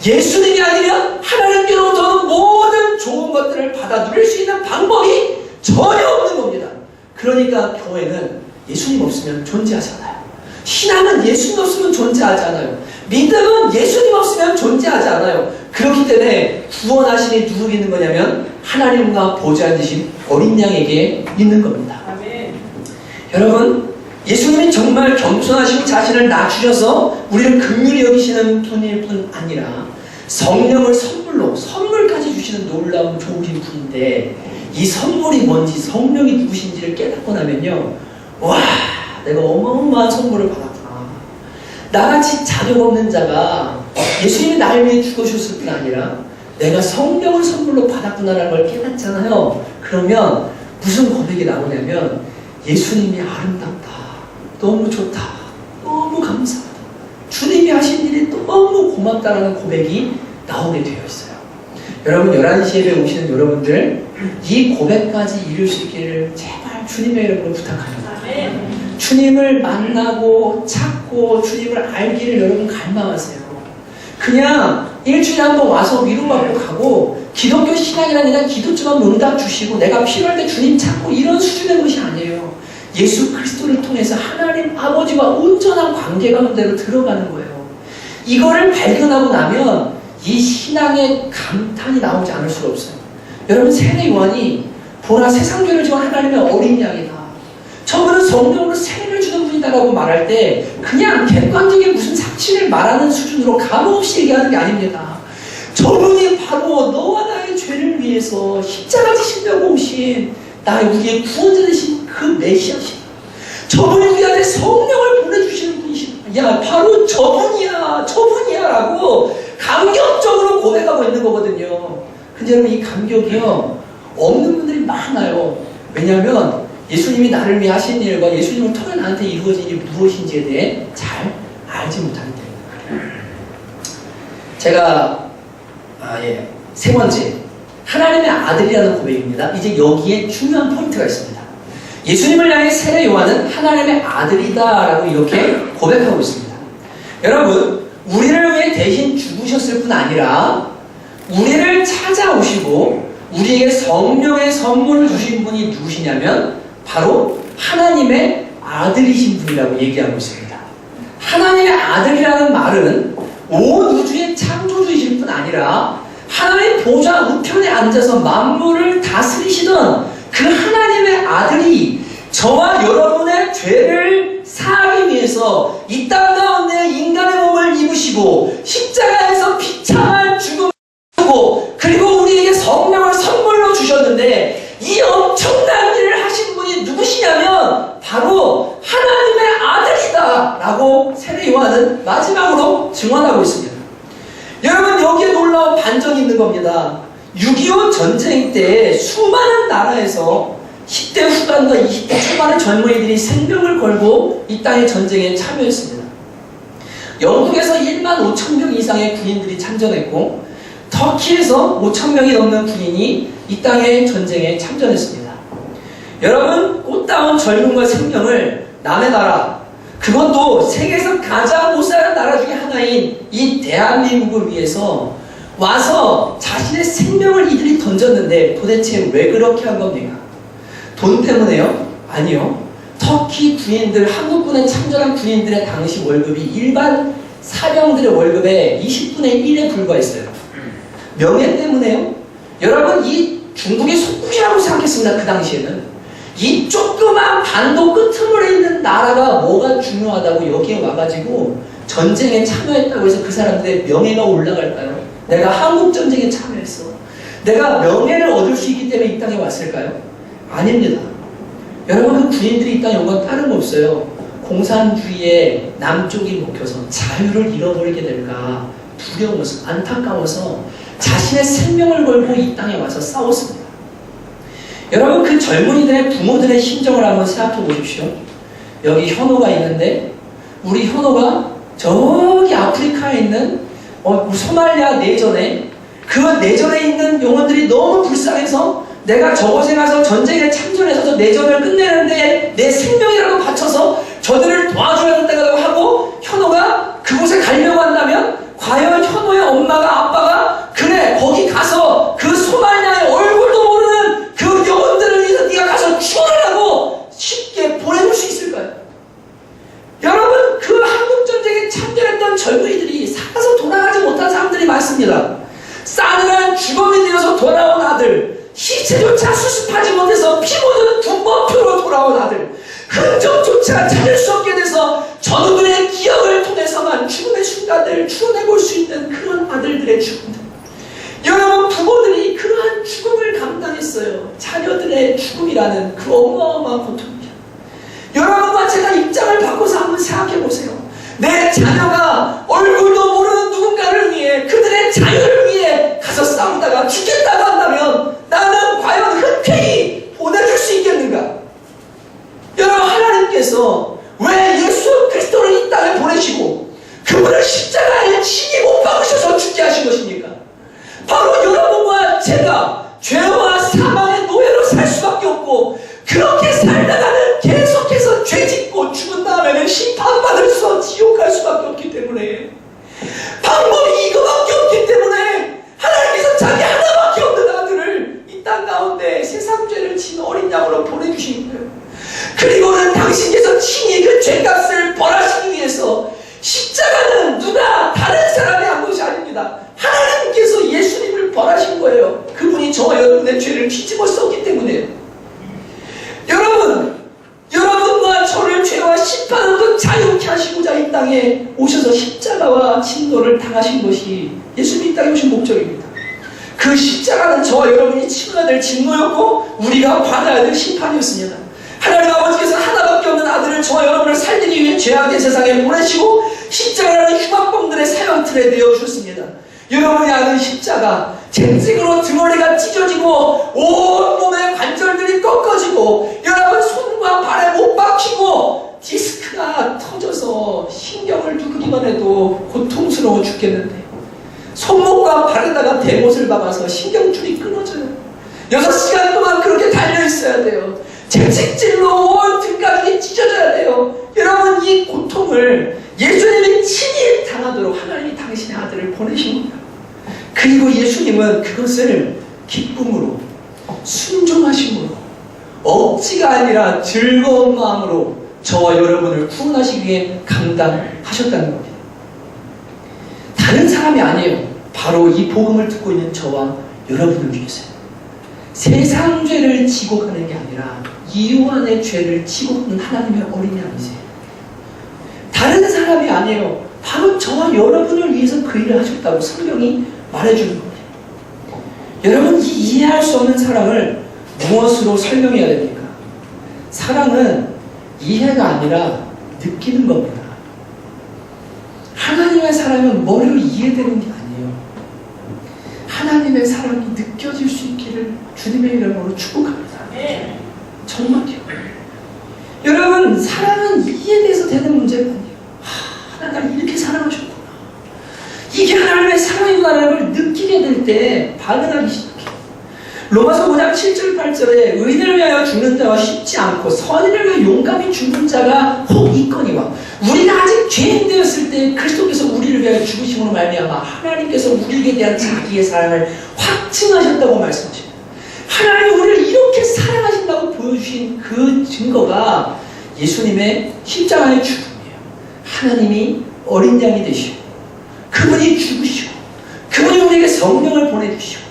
예수님이 아니면 하나님께로부터 모든 좋은 것들을 받아 누릴 수 있는 방법이 전혀 없는 겁니다. 그러니까 교회는 예수님 없으면 존재하지 않아요. 신앙은 예수님 없으면 존재하지 않아요. 믿음은 예수님 없으면 존재하지 않아요. 그렇기 때문에 구원하심이 누구 있는 거냐면 하나님과 보좌에 앉으신 어린 양에게 있는 겁니다. 아멘. 여러분, 예수님이 정말 겸손하시고 자신을 낮추셔서 우리를 긍휼히 여기시는 분일 뿐 아니라 성령을 선물까지 주시는 놀라운 좋으신 분인데, 이 선물이 뭔지, 성령이 누구신지를 깨닫고 나면요, 와, 내가 어마어마한 선물을 받았구나. 나같이 자격 없는 자가 예수님이 나를 위해 죽으셨을 뿐 아니라 내가 성령을 선물로 받았구나라는 걸 깨닫잖아요. 그러면 무슨 고백이 나오냐면, 예수님이 아름답다, 너무 좋다, 너무 감사하다, 주님이 하신 일이 너무 고맙다라는 고백이 나오게 되어 있어요. 여러분, 11시 예배 오시는 여러분들, 이 고백까지 이룰 수 있기를 제발 주님의 이름으로 부탁합니다. 주님을 만나고 찾고 주님을 알기를 여러분 갈망하세요. 그냥 일주일에 한 번 와서 위로받고 가고 기독교 신앙이라는 그냥 기도처럼 응답 주시고 내가 필요할 때 주님 찾고 이런 수준의 것이 아니에요. 예수 그리스도를 통해서 하나님 아버지와 온전한 관계 가운데로 들어가는 거예요. 이거를 발견하고 나면 이 신앙의 감탄이 나오지 않을 수가 없어요. 여러분, 세례 요한이 보라 세상 죄를 지은 하나님의 어린 양이다, 저분은 성령으로 세례를 주는 분이다라고 말할 때 그냥 객관적인 무슨 사실을 말하는 수준으로 감없이 얘기하는 게 아닙니다. 저분이 바로 너와 나의 죄를 위해서 십자가 지시려고 오신 우리의 구원자 되신 그 메시아시다. 저분이 우리한테 성령을 보내주시는 분이시다. 야, 바로 저분이야 라고 감격적으로 고백하고 있는 거거든요. 근데 여러분, 이 감격이요, 없는 분들이 많아요. 왜냐하면 예수님이 나를 위해 하신 일과 예수님을 통해 나한테 이루어진 일이 무엇인지에 대해 잘 알지 못하기 때문입니다. 제가 세 번째, 하나님의 아들이라는 고백입니다. 이제 여기에 중요한 포인트가 있습니다. 예수님을 향해 세례 요한은 하나님의 아들이다 라고 이렇게 고백하고 있습니다. 여러분, 우리를 위해 대신 죽으셨을 뿐 아니라 우리를 찾아오시고 우리에게 성령의 선물을 주신 분이 누구시냐면 바로 하나님의 아들이신 분이라고 얘기하고 있습니다. 하나님의 아들이라는 말은 온 우주의 창조주이실 뿐 아니라 하나님 보좌 우편에 앉아서 만물을 다스리시던 그 하나님의 아들이 저와 여러분의 죄를 사하기 위해서 이 땅 가운데 인간의 몸을 입으시고 십자가에서 비참한 죽음을 하고 그리고 우리에게 성령을 선물로 주셨는데, 이 엄청난 일을 하신 분이 누구시냐면 바로 하나님의 아들이다 라고 세례 요한은 마지막으로 증언하고 있습니다. 여러분, 여기에 놀라운 반전이 있는 겁니다. 6.25 전쟁 때 수많은 나라에서 10대 후반과 20대 초반의 젊은이들이 생명을 걸고 이 땅의 전쟁에 참여했습니다. 영국에서 1만 5천 명 이상의 군인들이 참전했고 터키에서 5천 명이 넘는 군인이 이 땅의 전쟁에 참전했습니다. 여러분, 꽃다운 젊음과 생명을 남의 나라, 그것도 세계에서 가장 못 사는 나라 중에 하나인 이 대한민국을 위해서 와서 자신의 생명을 이들이 던졌는데 도대체 왜 그렇게 한 겁니까? 돈 때문에요? 아니요. 터키 군인들, 한국군에 참전한 군인들의 당시 월급이 일반 사병들의 월급의 20분의 1에 불과했어요. 명예 때문에요? 여러분, 이 중국의 속국이라고 생각했습니다. 그 당시에는. 이 조그만 반도 끄트머리에 있는 나라가 뭐가 중요하다고 여기에 와가지고 전쟁에 참여했다고 해서 그 사람들의 명예가 올라갈까요? 내가 한국 전쟁에 참여했어, 내가 명예를 얻을 수 있기 때문에 이 땅에 왔을까요? 아닙니다. 여러분, 그 군인들이 이 땅에 온 건 다른 거 없어요. 공산주의에 남쪽이 먹혀서 자유를 잃어버리게 될까 두려워서, 안타까워서 자신의 생명을 걸고 이 땅에 와서 싸웠습니다. 여러분, 그 젊은이들의 부모들의 심정을 한번 생각해 보십시오. 여기 현호가 있는데 우리 현호가 저기 아프리카에 있는 소말리아 내전에 그 내전에 있는 영혼들이 너무 불쌍해서 내가 저곳에 가서 전쟁에 참전해서 저 내전을 끝내는데 내 생명이라도 바쳐서 저들을 도와줘야겠다고 하고 현호가 그곳에 가려고 한다면 과연 현호의 엄마가 아빠가 그래 거기 가서 그 소말리아의 얼굴도 모르는 그 영혼들을 위해서 네가 가서 죽어라고 쉽게 보내줄 수 있을까요? 여러분 그 한국전쟁에 참전했던 젊은이들이 살아서 돌아가지 못한 사람들이 많습니다. 싸늘한 주검이 되어서 돌아온 아들, 시체조차 수습하지 못해서 피 묻은 군번표로 돌아온 아들, 흔적조차 찾을 수 없게 돼서 전우들의 기억을 통해서만 죽음의 순간을 추론해볼 수 있는 그런 아들들의 죽음들. 여러분 부모들이 그러한 죽음을 감당했어요. 자녀들의 죽음이라는 그 어마어마한 고통입니다. 여러분과 제가 입장을 바꿔서 한번 생각해보세요. 내 자녀가 얼굴도 모르는 누군가를 위해 그들의 자유를 위해 가서 싸우다가 죽겠다고 한다면 나는 과연 흔쾌히 보내줄 수 있겠는가? 여러분 하나님께서 왜 예수 그리스도를 이 땅에 보내시고 그분을 십자가에 친히 못 박으셔서 죽게 하신 것입니까? 바로 여러분과 제가 죄와 사망의 노예로 살 수밖에 없고 그렇게 살다가는 계속해서 죄짓고 죽은 다음에는 심판받을 수 지옥 갈 수밖에 없기 때문에 방법이 이거밖에 없기 때문에 하나님께서 자기 하나밖에 없는 아들을 이 땅 가운데 세상 죄를 진 어린 양으로 보내주신 거예요. 그리고는 당신께서 친히 그 죄값을 벌하시기 위해서 십자가는 누가 다른 사람이 한 것이 아닙니다. 하나님께서 예수님을 벌하신 거예요. 그분이 저와 여러분의 죄를 뒤집어 썼기 때문에 여러분과 저를 죄와 심판으로 자유케 하시고자 이 땅에 오셔서 십자가와 진노를 당하신 것이 예수님이 이 땅에 오신 목적입니다. 그 십자가는 저와 여러분이 치러야 될 진노였고 우리가 받아야 될 심판이었습니다. 하나님 아버지께서 하나밖에 없는 아들을 저와 여러분을 살리기 위해 죄악의 세상에 보내시고 십자가라는 흉악범들의 사형틀에 내어주셨습니다. 여러분이 아는 십자가, 채찍으로 등허리가 찢어지고 온 몸의 관절들이 꺾어지고 여러분 손과 발에 못 박히고 디스크가 터져서 신경을 누르기만 해도 고통스러워 죽겠는데 손목과 발에다가 대못을 박아서 신경줄이 끊어져요. 6시간 동안 그렇게 달려있어야 돼요. 채찍질로 온 등가죽이 찢어져야 돼요. 여러분 이 고통을 예수님이 친히 당하도록 하나님이 당신의 아들을 보내신 겁니다. 그리고 예수님은 그것을 기쁨으로 순종하심으로 억지가 아니라 즐거운 마음으로 저와 여러분을 구원하시기 위해 감당하셨다는 겁니다. 다른 사람이 아니에요. 바로 이 복음을 듣고 있는 저와 여러분을 위해서요. 세상 죄를 지고 가는 게 아니라 이완의 죄를 지고 가는 하나님의 어린 양이세요. 다른 사람이 아니에요. 바로 저와 여러분을 위해서 그 일을 하셨다고 성경이 말해주는 겁니다. 여러분 이 이해할 수 없는 사랑을 무엇으로 설명해야 됩니까? 사랑은 이해가 아니라 느끼는 겁니다. 하나님의 사랑은 머리로 이해되는 게 아니에요. 하나님의 사랑이 느껴질 수 있기를 주님의 이름으로 축복합니다. 정말요. 여러분 사랑은 이해돼서 되는 문제가 아니에요. 하나님 나를 이렇게 사랑하셨구나. 이게 하나님의 사랑이구나라는 걸 느끼게 될 때 반응하기 시작해요. 로마서 5장 7절 8절에 의인을 위하여 죽는 자와 쉽지 않고 선인을 위하여 용감히 죽는 자가 혹 있거니와 우리가 아직 죄인 되었을 때 그리스도께서 우리를 위하여 죽으심으로 말미암아 하나님께서 우리에게 대한 자기의 사랑을 확증하셨다고 말씀하십니다. 하나님이 우리를 이렇게 사랑하신다고 보여주신 그 증거가 예수님의 십자가의 죽음이에요. 하나님이 어린 양이 되시고 그분이 죽으시고 그분이 우리에게 성령을 보내주시고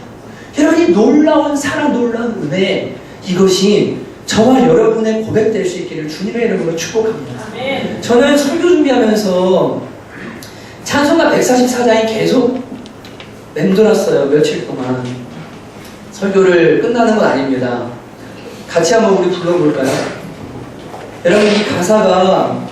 여러분이 놀라운 사랑, 놀라운 은혜, 이것이 저와 여러분의 고백될 수 있기를 주님의 이름으로 축복합니다. 저는 설교 준비하면서 찬송가 144장이 계속 맴돌았어요. 며칠 동안. 설교를 끝나는 건 아닙니다. 같이 한번 우리 불러볼까요? 여러분 이 가사가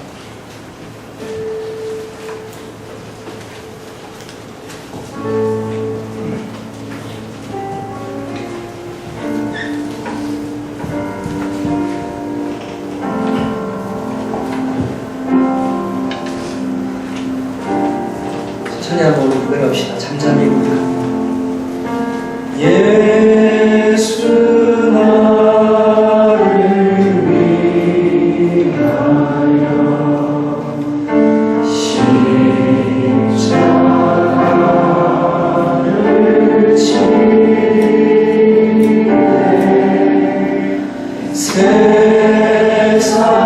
천천히 한번 고백합시다. 잠잠히 고백합니다. 예수 나를 위하여 십자가를 지네 세상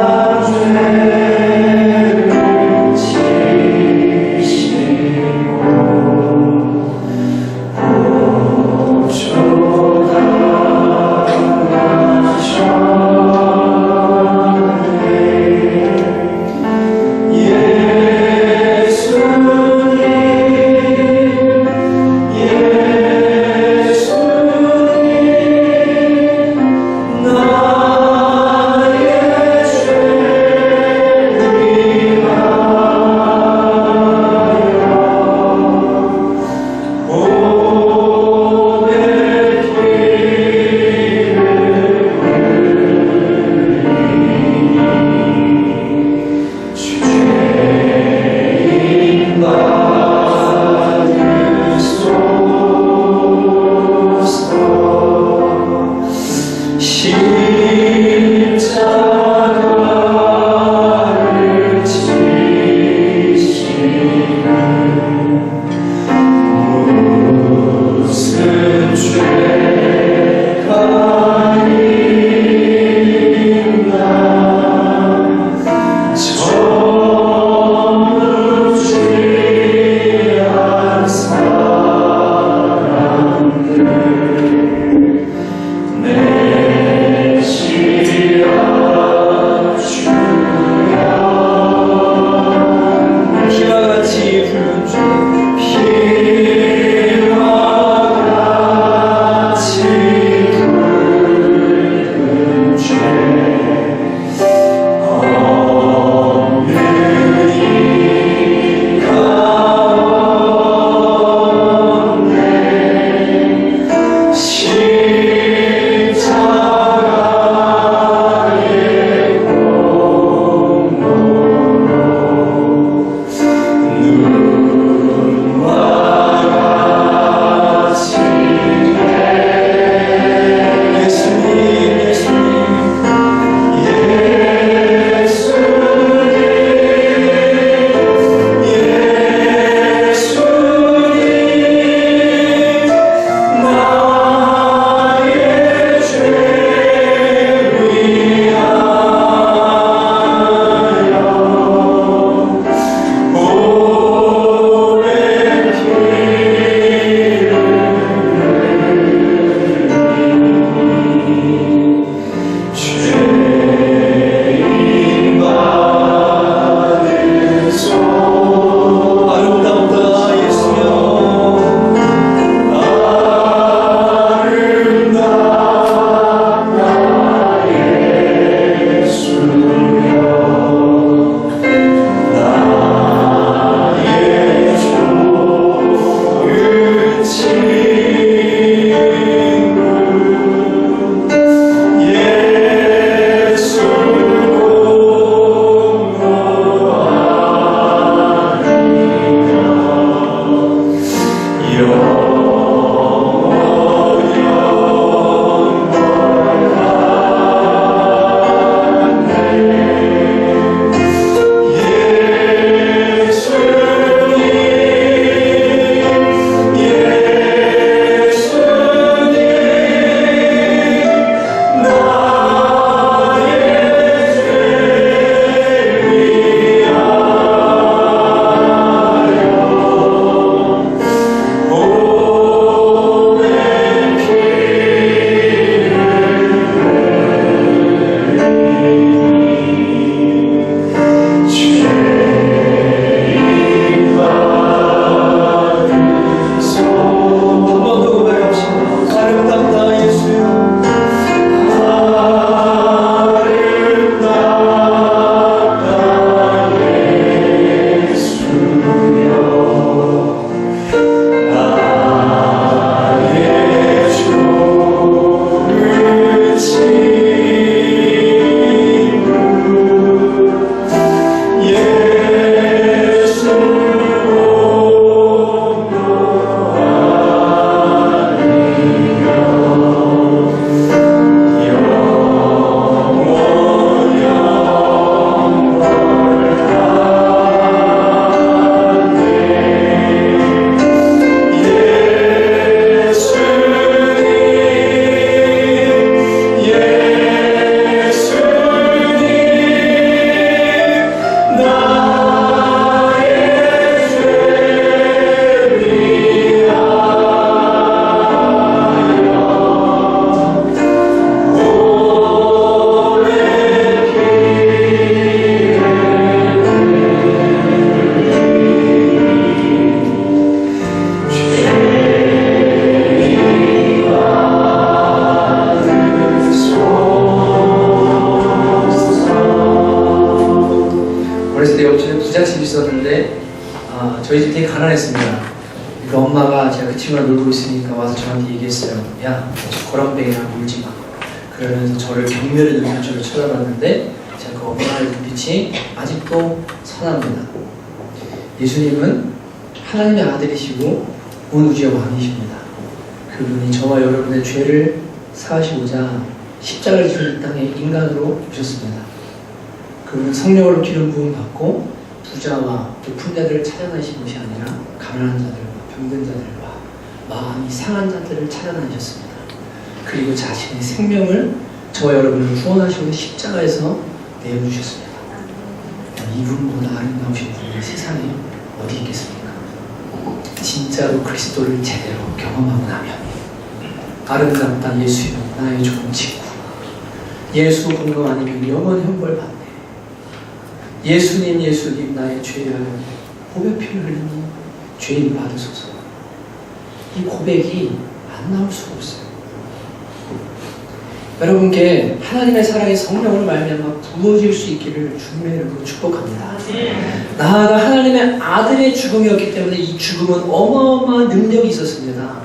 죄를 지시고 저희 집 되게 가난했습니다. 그러니까 엄마가 제가 그 친구랑 놀고 있으니까 와서 저한테 얘기했어요. 야, 거렁뱅이랑 놀지 마. 그러면서 저를 경멸의 눈빛으로 쳐다봤는데 제가 그 엄마의 눈빛이 아직도 선합니다. 예수님은 하나님의 아들이시고 온 우주의 왕이십니다. 그분이 저와 여러분의 죄를 사하시고자 십자가를 지는 이 땅에 인간으로 오셨습니다. 그분은 성령으로 기름 부음 받고 부자와 높은 자들을 찾아다니신 것이 아니라 가난한 자들과 병든 자들과 마음이 상한 자들을 찾아다니셨습니다. 그리고 자신의 생명을 저와 여러분을 구원하시고 십자가에서 내어주셨습니다. 이분보다 아름다우신 분이 세상에 어디 있겠습니까? 진짜로 그리스도를 제대로 경험하고 나면 아름답다 예수여 나의 좋은 친구, 예수 공감 아니면 영원 형벌 받네. 예수님 나의 죄를 고백 피를 흘리니 죄인 받으소서. 이 고백이 안 나올 수가 없어요. 여러분께 하나님의 사랑의 성령으로 말미암아 부어질 수 있기를 주님의 이름으로 축복합니다. 나아가 하나님의 아들의 죽음이었기 때문에 이 죽음은 어마어마한 능력이 있었습니다.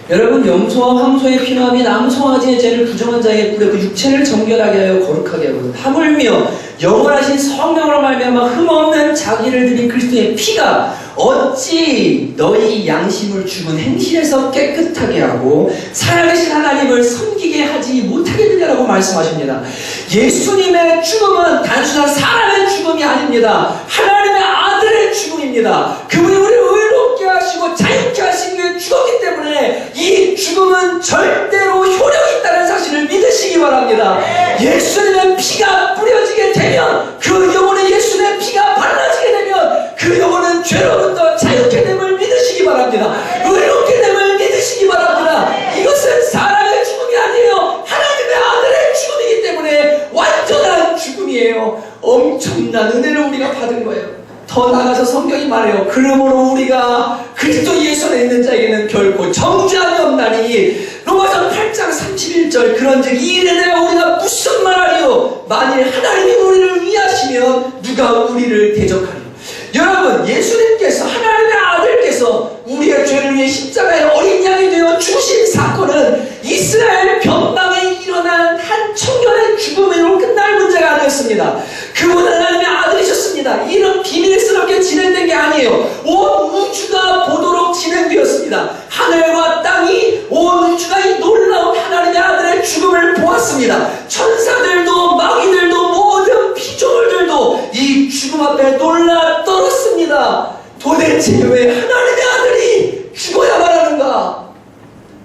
여러분, 염소와 황소의 피노함이 남송아지의 죄를 부정한 자에게 뿌려 그 육체를 정결하게 하여 거룩하게 하고 하물며 영원하신 성령으로 말미암아 흠없는 자기를 드린 그리스도의 피가 어찌 너희 양심을 죽은 행실에서 깨끗하게 하고 살아계신 하나님을 섬기게 하지 못하겠느냐라고 말씀하십니다. 예수님의 죽음은 단순한 사람의 죽음이 아닙니다. 하나님의 아들의 죽음입니다. 그분이 우리를 의롭게 하시고 자유케 하시기 위해 죽었기 때문에 이 죽음은 절대로 효력이 있다는 사실을 믿으시기 바랍니다. 예수님의 피가 뿌려지게 되면 그 영혼에 예수님의 피가 발라지게 되면 그 영혼은 죄로부터 자유케 됨을 믿으시기 바랍니다. 의롭게 됨을 믿으시기 바랍니다. 이것은 사람의 죽음이 아니에요. 하나님의 아들의 죽음이기 때문에 완전한 죽음이에요. 엄청난 은혜를 우리가 받은 거예요. 더 나아가서 성경이 말해요. 그러므로 우리가 그리스도 예수 안에 있는 자에게는 결코 정죄함이 없나니. 로마서 8장 31절. 그런즉 이 일에 대해 우리가 무슨 말하리요? 만일 하나님이 우리를 위하시면 누가 우리를 대적하리요? 여러분, 예수님께서 하나님의 아들께서 우리의 죄를 위해 십자가에 어린 양이 되어 죽으신 사건은 이스라엘 변방에 일어난 한 청년의 죽음으로 끝날 문제가 아니었습니다. 그분은 하나님의 아들이셨습니다. 이는 비밀스럽게 진행된 게 아니에요. 온 우주가 보도록 진행되었습니다. 하늘과 땅이, 온 우주가 이 놀라운 하나님의 아들의 죽음을 보았습니다. 천사들도 마귀들도 모든 피조물들도 이 죽음 앞에 놀라 떨었습니다. 도대체 왜 하나님의 아들이 죽어야만 하는가?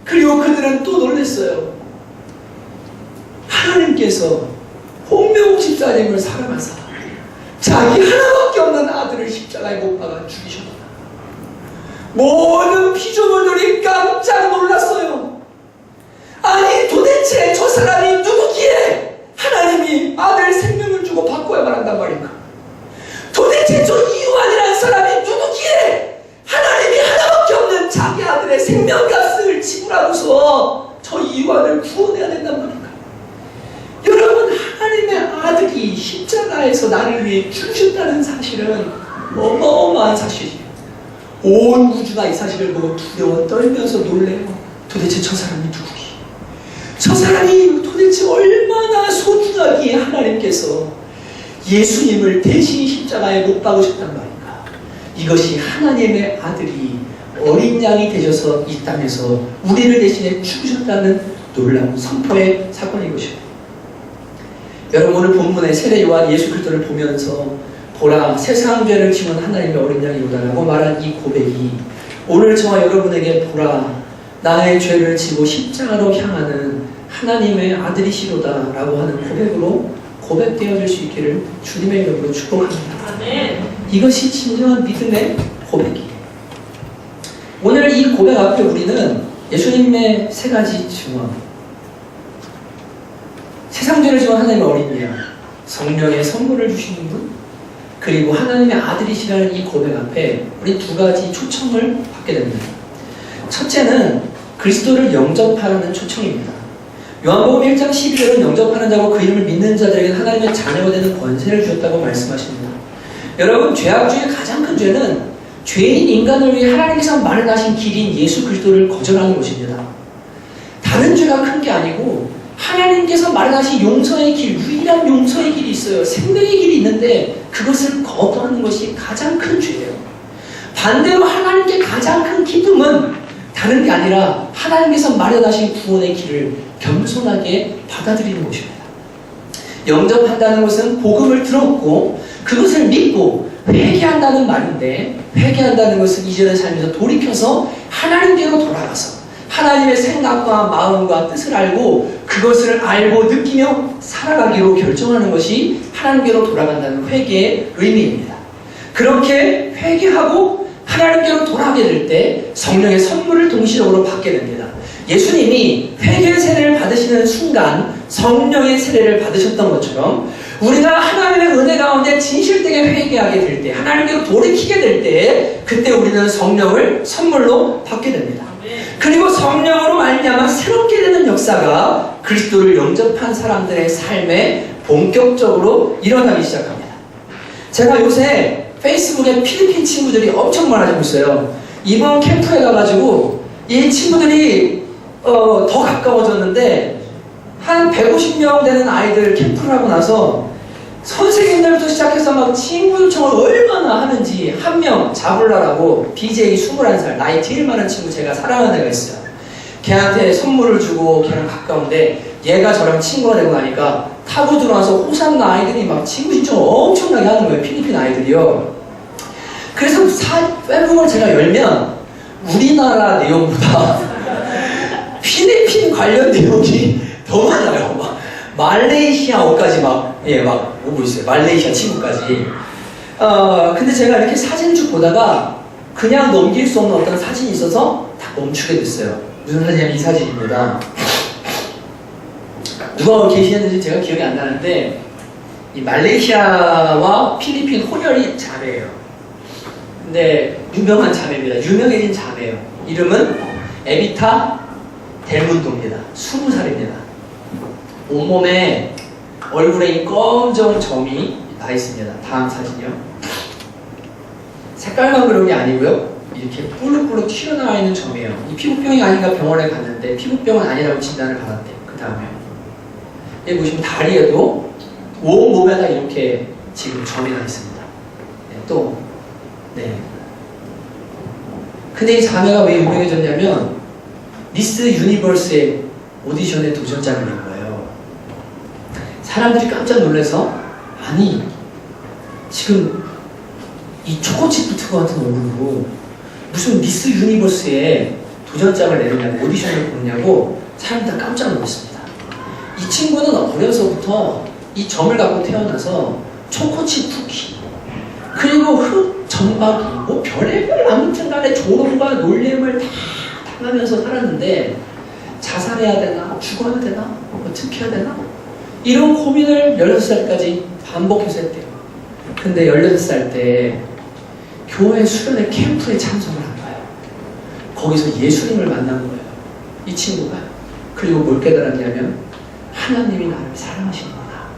그리고 그들은 또 놀랐어요. 하나님께서 홍명호 집사님을 사랑하사 자기 하나밖에 없는 아들을 십자가에 못 박아 죽이셨다. 모든 피조물들이 깜짝 놀랐어요. 아니, 도대체 저 사람이 누구기에 하나님이 아들 생명을 주고 바꿔야만 한단 말인가? 도대체 저 이유한이라는 사람이 누구기에 하나님이 하나밖에 없는 자기 아들의 생명값을 지불하고서 저 이유한을 구원해야 된단 말인가? 여러분, 하나님의 아들이 십자가에서 나를 위해 죽으셨다는 사실은 어마어마한 사실이에요. 온 우주가 이 사실을 보고 두려워 떨면서 놀래요. 도대체 저 사람이 누구기? 저 사람이 도대체 얼마나 소중하기에 하나님께서 예수님을 대신 십자가에 못 박으셨단 말인가? 이것이 하나님의 아들이 어린 양이 되셔서 이 땅에서 우리를 대신해 죽으셨다는 놀라운 선포의 사건인 것입니다. 여러분, 오늘 본문의 세례 요한 예수 그리스도를 보면서 보라, 세상 죄를 지은 하나님의 어린 양이 오다라고 말한 이 고백이 오늘 저와 여러분에게 보라, 나의 죄를 지고 십자가로 향하는 하나님의 아들이시로다 라고 하는 고백으로 고백되어질 수 있기를 주님의 이름으로 축복합니다. 아멘. 이것이 진정한 믿음의 고백이에요. 오늘 이 고백 앞에 우리는 예수님의 세 가지 증언, 세상 죄를 지은 하나님의 어린 양, 성령의 선물을 주시는 분, 그리고 하나님의 아들이시라는 이 고백 앞에 우리 두 가지 초청을 받게 됩니다. 첫째는 그리스도를 영접하라는 초청입니다. 요한복음 1장 12절은 영접하는 자고 그 이름을 믿는 자들에게 하나님의 자녀가 되는 권세를 주셨다고 말씀하십니다. 여러분, 죄악 중에 가장 큰 죄는 죄인 인간을 위해 하나님께서 마련하신 길인 예수 그리스도를 거절하는 것입니다. 다른 죄가 큰 게 아니고 하나님께서 마련하신 용서의 길, 유일한 용서의 길이 있어요. 생명의 길이 있는데 그것을 거부하는 것이 가장 큰 죄예요. 반대로 하나님께 가장 큰 기쁨은 다른 게 아니라 하나님께서 마련하신 구원의 길을 겸손하게 받아들이는 것입니다. 영접한다는 것은 복음을 들었고 그것을 믿고 회개한다는 말인데, 회개한다는 것은 이전의 삶에서 돌이켜서 하나님께로 돌아가서 하나님의 생각과 마음과 뜻을 알고 그것을 알고 느끼며 살아가기로 결정하는 것이 하나님께로 돌아간다는 회개의 의미입니다. 그렇게 회개하고 하나님께로 돌아가게 될 때 성령의 선물을 동시적으로 받게 됩니다. 예수님이 회개의 세례를 받으시는 순간 성령의 세례를 받으셨던 것처럼 우리가 하나님의 은혜 가운데 진실되게 회개하게 될 때, 하나님께로 돌이키게 될 때, 그때 우리는 성령을 선물로 받게 됩니다. 그리고 성령으로 말미암아 새롭게 되는 역사가 그리스도를 영접한 사람들의 삶에 본격적으로 일어나기 시작합니다. 제가 요새 페이스북에 필리핀 친구들이 엄청 많아지고 있어요. 이번 캠프에 가가지고 이 친구들이 더 가까워졌는데 한 150명 되는 아이들 캠프를 하고 나서 선생님들부터 시작해서 막 친구 요청을 얼마나 하는지, 한 명 자블라라고 BJ 21살 나이 제일 많은 친구 제가 사랑하는 애가 있어요. 걔한테 선물을 주고 걔랑 가까운데 얘가 저랑 친구가 되고 나니까 타고 들어와서 호산나 아이들이 막 친구 신청을 엄청나게 하는 거예요. 필리핀 아이들이요. 그래서 페북을 제가 열면 우리나라 내용보다 필리핀 관련 내용이 더 많아요. 막 말레이시아어까지 막 오고 있어요. 말레이시아 친구까지. 근데 제가 이렇게 사진을 쭉 보다가 그냥 넘길 수 없는 어떤 사진이 있어서 다 멈추게 됐어요. 무슨 사진이냐면 이 사진입니다. 누가 계시는지 제가 기억이 안 나는데 이 말레이시아와 필리핀 혼혈이 자매예요. 근데 유명한 자매입니다. 유명해진 자매예요. 이름은 에비타 델문도입니다. 20살입니다. 온몸에 얼굴에 이 검정 점이 나 있습니다. 다음 사진이요. 색깔만 그런 게 아니고요. 이렇게 뿔룩뿔룩 튀어나와 있는 점이에요. 이 피부병이 아닌가 병원에 갔는데 피부병은 아니라고 진단을 받았대요. 그 다음에 여기 보시면 다리에도 온몸에다 이렇게 지금 점이 나 있습니다. 근데 이 자매가 왜 유명해졌냐면 미스 유니버스의 오디션에 도전장을 낸 거예요. 사람들이 깜짝 놀라서 아니 지금 이 초코칩부터 같은 얼굴로 무슨 미스 유니버스에 도전장을 내느냐고 오디션을 보느냐고 사람들이 다 깜짝 놀랐습니다. 이 친구는 어려서부터 이 점을 갖고 태어나서 초코칩 쿠키 그리고 흑 점박이 뭐 별의별 아무튼 간에 조롱과 놀림을 다 당하면서 살았는데 자살해야 되나 죽어야 되나 어떻게 해야 되나 이런 고민을 16살까지 반복해서 했대요. 근데 16살 때 교회 수련회 캠프에 참석을 한 거예요. 거기서 예수님을 만난 거예요. 이 친구가. 그리고 뭘 깨달았냐면 하나님이 나를 사랑하시는구나.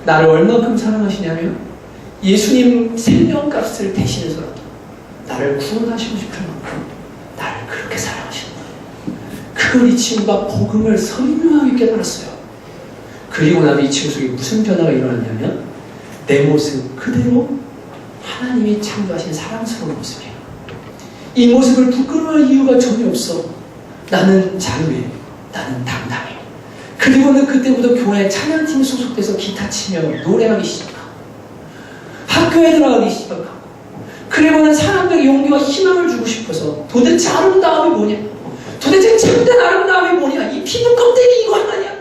나를 얼만큼 사랑하시냐면 예수님 생명값을 대신해서라도 나를 구원하시고 싶을 만큼 나를 그렇게 사랑하시는 거예요. 그걸 이 친구가 복음을 선명하게 깨달았어요. 그리고 나서 이 친구 속에 무슨 변화가 일어났냐면 내 모습 그대로 하나님이 창조하신 사랑스러운 모습이에요. 이 모습을 부끄러워할 이유가 전혀 없어. 나는 자유해. 나는 당당해. 그리고는 그때부터 교회 찬양팀에 소속돼서 기타 치며 노래하기 시작하고 학교에 들어가기 시작하고 그리고는 사람들에게 용기와 희망을 주고 싶어서 도대체 아름다움이 뭐냐? 도대체 참된 아름다움이 뭐냐? 이 피부 껍데기 이거 하나냐?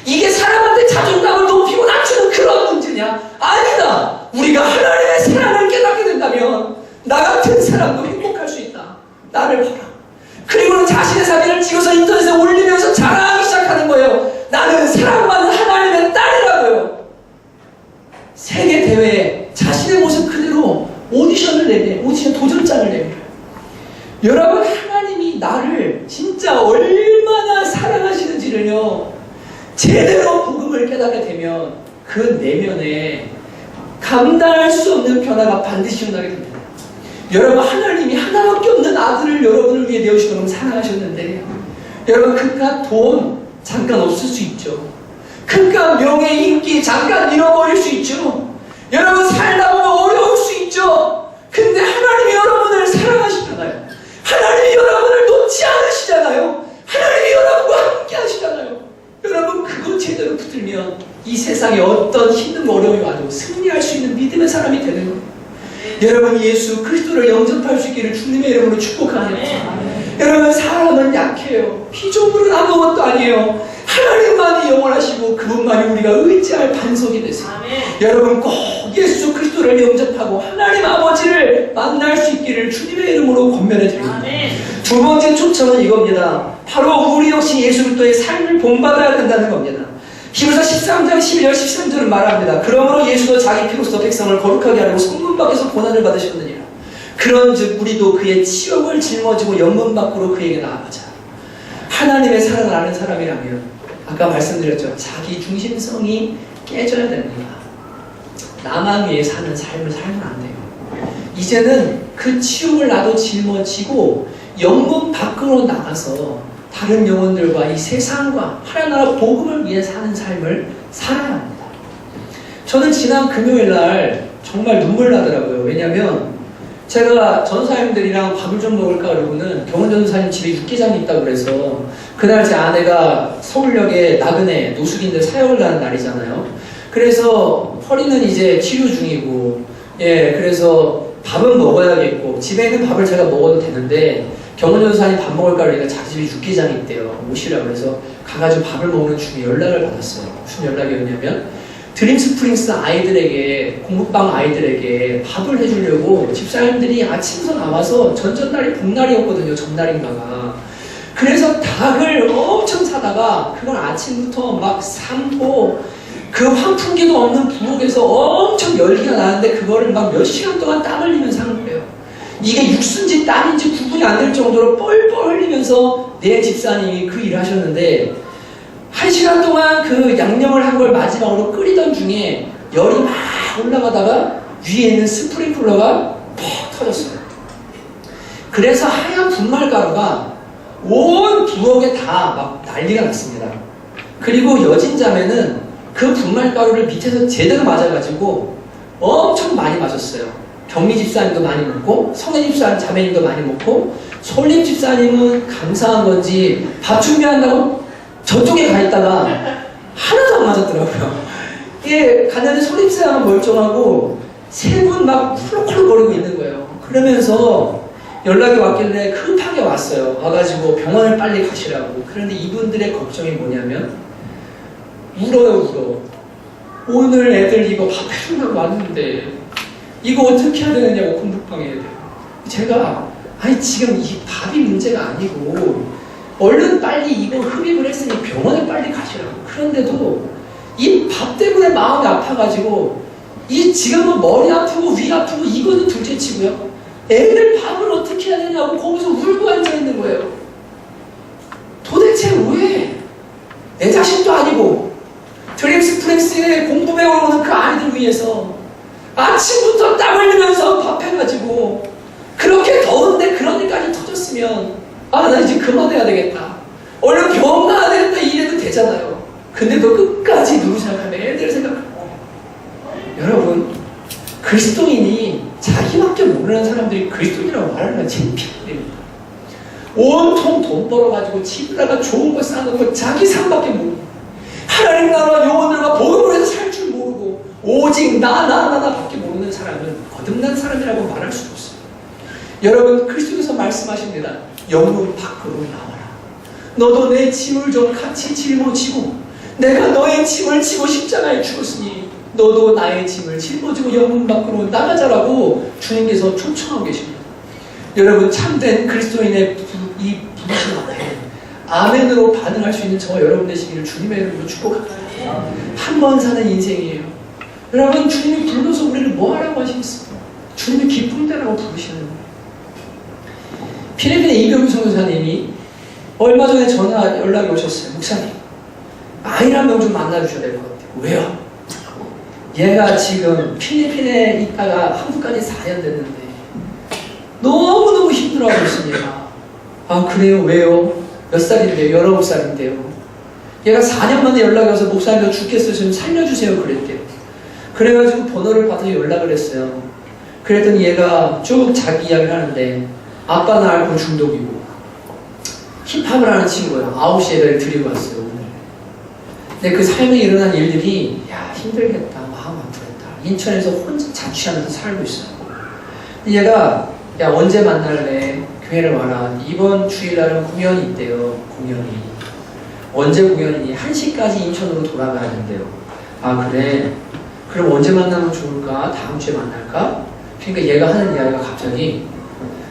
이게 사람한테 자존감을 높이고 낮추는 그런 문제냐? 아니다! 우리가 하나님의 사랑을 깨닫게 된다면 나 같은 사람도 행복할 수 있다. 나를 봐라. 그리고는 자신의 사진을 찍어서 인터넷에 올리면서 자랑하기 시작하는 거예요. 나는 사랑받는 하나님의 딸이라고요. 세계 대회에 자신의 모습 그대로 오디션 도전장을 내밀어요. 여러분 하나님이 나를 진짜 얼마나 사랑하시는지를요. 제대로 복음을 깨닫게 되면 그 내면에 감당할 수 없는 변화가 반드시 일어나게 됩니다. 여러분, 하나님이 하나밖에 없는 아들을 여러분을 위해 내어주시도록 사랑하셨는데, 여러분, 그깟 돈 잠깐 없을 수 있죠. 그깟 명예, 인기 잠깐 잃어버릴 수 있죠. 여러분, 살다 보면 어려울 수 있죠. 근데 하나님이 여러분을 사랑하시잖아요. 하나님이 여러분을 놓지 않으시잖아요. 하나님이 여러분과 함께 하시잖아요. 여러분, 그거 제대로 붙들면 이 세상에 어떤 힘든 어려움이 와도 승리할 수 있는 믿음의 사람이 되는 거예요. 여러분, 예수 그리스도를 영접할 수 있기를 주님의 이름으로 축복합니다. 여러분, 사람은 약해요. 피조물은 아무것도 아니에요. 하나님만이 영원하시고 그분만이 우리가 의지할 반석이 되세요. 여러분, 꼭 예수 그리스도를 영접하고 하나님 아버지를 만날 수 있기를 주님의 이름으로 권면해 드립니다. 두 번째 초청은 이겁니다. 바로 우리 역시 예수 그리스도의 삶을 본받아야 된다는 겁니다. 히브리서 13장 12절 13절은 말합니다. 그러므로 예수도 자기 피로써 백성을 거룩하게 하려고 성문 밖에서 고난을 받으셨느니라. 그런즉 우리도 그의 치욕을 짊어지고 영문 밖으로 그에게 나아가자. 하나님의 사랑을 아는 사람이라면 아까 말씀드렸죠. 자기 중심성이 깨져야 됩니다. 나만 위해 사는 삶을 살면 안 돼요. 이제는 그 치욕을 나도 짊어지고 영문 밖으로 나가서 다른 영혼들과 이 세상과 하나님 나라 복음을 위해 사는 삶을 살아야 합니다. 저는 지난 금요일 날 정말 눈물 나더라고요. 왜냐하면 제가 전사님들이랑 밥을 좀 먹을까 그러고는 경원 전사님 집에 육개장이 있다고 그래서 그날 제 아내가 서울역에 나그네 노숙인들 사역을 가는 날이잖아요. 그래서 허리는 이제 치료 중이고, 그래서 밥은 먹어야겠고 집에 있는 밥을 제가 먹어도 되는데 경원 전사님 밥 먹을까 그러니까 자기 집에 육개장이 있대요. 오시라고 그래서 가가지고 밥을 먹는 중에 연락을 받았어요. 무슨 연락이었냐면 드림스프링스 아이들에게, 공부방 아이들에게 밥을 해주려고 집사님들이 아침부터 나와서 전날이 복날이었거든요. 전날인가가. 그래서 닭을 엄청 사다가 그걸 아침부터 막 삶고 그 환풍기도 없는 부엌에서 엄청 열기가 나는데 그거를 막 몇 시간 동안 땀 흘리면서 하는 거예요. 이게 육수인지 땀인지 구분이 안 될 정도로 뻘뻘 흘리면서 내 집사님이 그 일을 하셨는데 1시간 동안 그 양념을 한 걸 마지막으로 끓이던 중에 열이 막 올라가다가 위에 있는 스프링클러가 퍽 터졌어요. 그래서 하얀 분말가루가 온 부엌에 다 막 난리가 났습니다. 그리고 여진자매는 그 분말가루를 밑에서 제대로 맞아가지고 엄청 많이 맞았어요. 경미 집사님도 많이 먹고 성혜 집사님 자매님도 많이 먹고 솔림 집사님은 감사한 건지 밥 준비한다고 저쪽에 가 있다가 하나도 안 맞았더라고요. 이게 갔는데 솔림 집사님은 멀쩡하고 세 분 막 훌럭훌럭거리고 있는 거예요. 그러면서 연락이 왔길래 급하게 왔어요. 와가지고 병원을 빨리 가시라고. 그런데 이분들의 걱정이 뭐냐면 울어요, 울어. 오늘 애들 이거 밥 해준다고 왔는데 이거 어떻게 해야 되느냐고 공부방에 애들. 제가 아니 지금 이 밥이 문제가 아니고 얼른 빨리 이거 흡입을 했으니 병원에 빨리 가시라고. 그런데도 이 밥 때문에 마음이 아파가지고 이 지금은 머리 아프고 위 아프고 이거는 둘째치고요. 애들 밥을 어떻게 해야 되냐고 거기서 울고 앉아있는 거예요. 도대체 왜? 내 자신도 아니고 드림스프링스에 공부 배우러 오는 그 아이들 위해서 아침부터 땀 흘리면서 밥 해가지고 그렇게 더운데 그런 일까지 터졌으면 나 이제 그만해야 되겠다. 얼른 병원 가야 되겠다 이래도 되잖아요. 근데도 끝까지 누구 생각하면 애들 생각하고. 여러분, 그리스도인이 자기밖에 모르는 사람들이 그리스도인이라고 말하는 건 창피합니다. 온통 돈 벌어가지고 집에다가 좋은 거 싸놓고 자기 삶밖에 모르고 하나님 나라 영혼들과 복음을 해서 살 줄 모르고 오직 나 밖에 모르는 사람은 거듭난 사람이라고 말할 수도 없어요. 여러분, 그리스도께서 말씀하십니다. 영문 밖으로 나와라. 너도 내 짐을 좀 같이 짊어지고 내가 너의 짐을 지고 십자가에 죽었으니 너도 나의 짐을 짊어지고 영문 밖으로 나가자라고 주님께서 초청하고 계십니다. 여러분, 참된 그리스도인의 이 부르심 앞에 아멘으로 반응할 수 있는 저와 여러분 되시기를 주님의 이름으로 축복합니다. 한 번 사는 인생이에요. 여러분, 주님이 불러서 우리를 뭐 하라고 하시겠어요? 주님이 기쁨되라고 부르시는 거예요. 필리핀의 이병규 선교사님이 얼마 전에 전화 연락이 오셨어요. 목사님, 아이를 한 명 좀 만나주셔야 될 것 같아요. 왜요? 얘가 지금 필리핀에 있다가 한국까지 4년 됐는데 너무너무 힘들어하고 있습니다. 아, 그래요? 왜요? 몇 살인데요? 19살인데요. 얘가 4년 만에 연락이 와서 목사님 저 죽겠어요. 좀 살려주세요. 그랬대요. 그래가지고 번호를 받아서 연락을 했어요. 그랬더니 얘가 쭉 자기 이야기를 하는데 아빠는 알코올 중독이고 힙합을 하는 친구예요. 9시 예배를 드리고 왔어요. 오늘. 근데 그 삶에 일어난 일들이 야 힘들겠다. 마음 아프겠다. 인천에서 혼자 자취하면서 살고 있어요. 얘가 야 언제 만날래? 교회를 와라. 이번 주일날은 공연이 있대요. 공연이. 언제 공연이니? 1시까지 인천으로 돌아가야 된대요. 아 그래? 그럼 언제 만나면 좋을까? 다음 주에 만날까? 그러니까 얘가 하는 이야기가 갑자기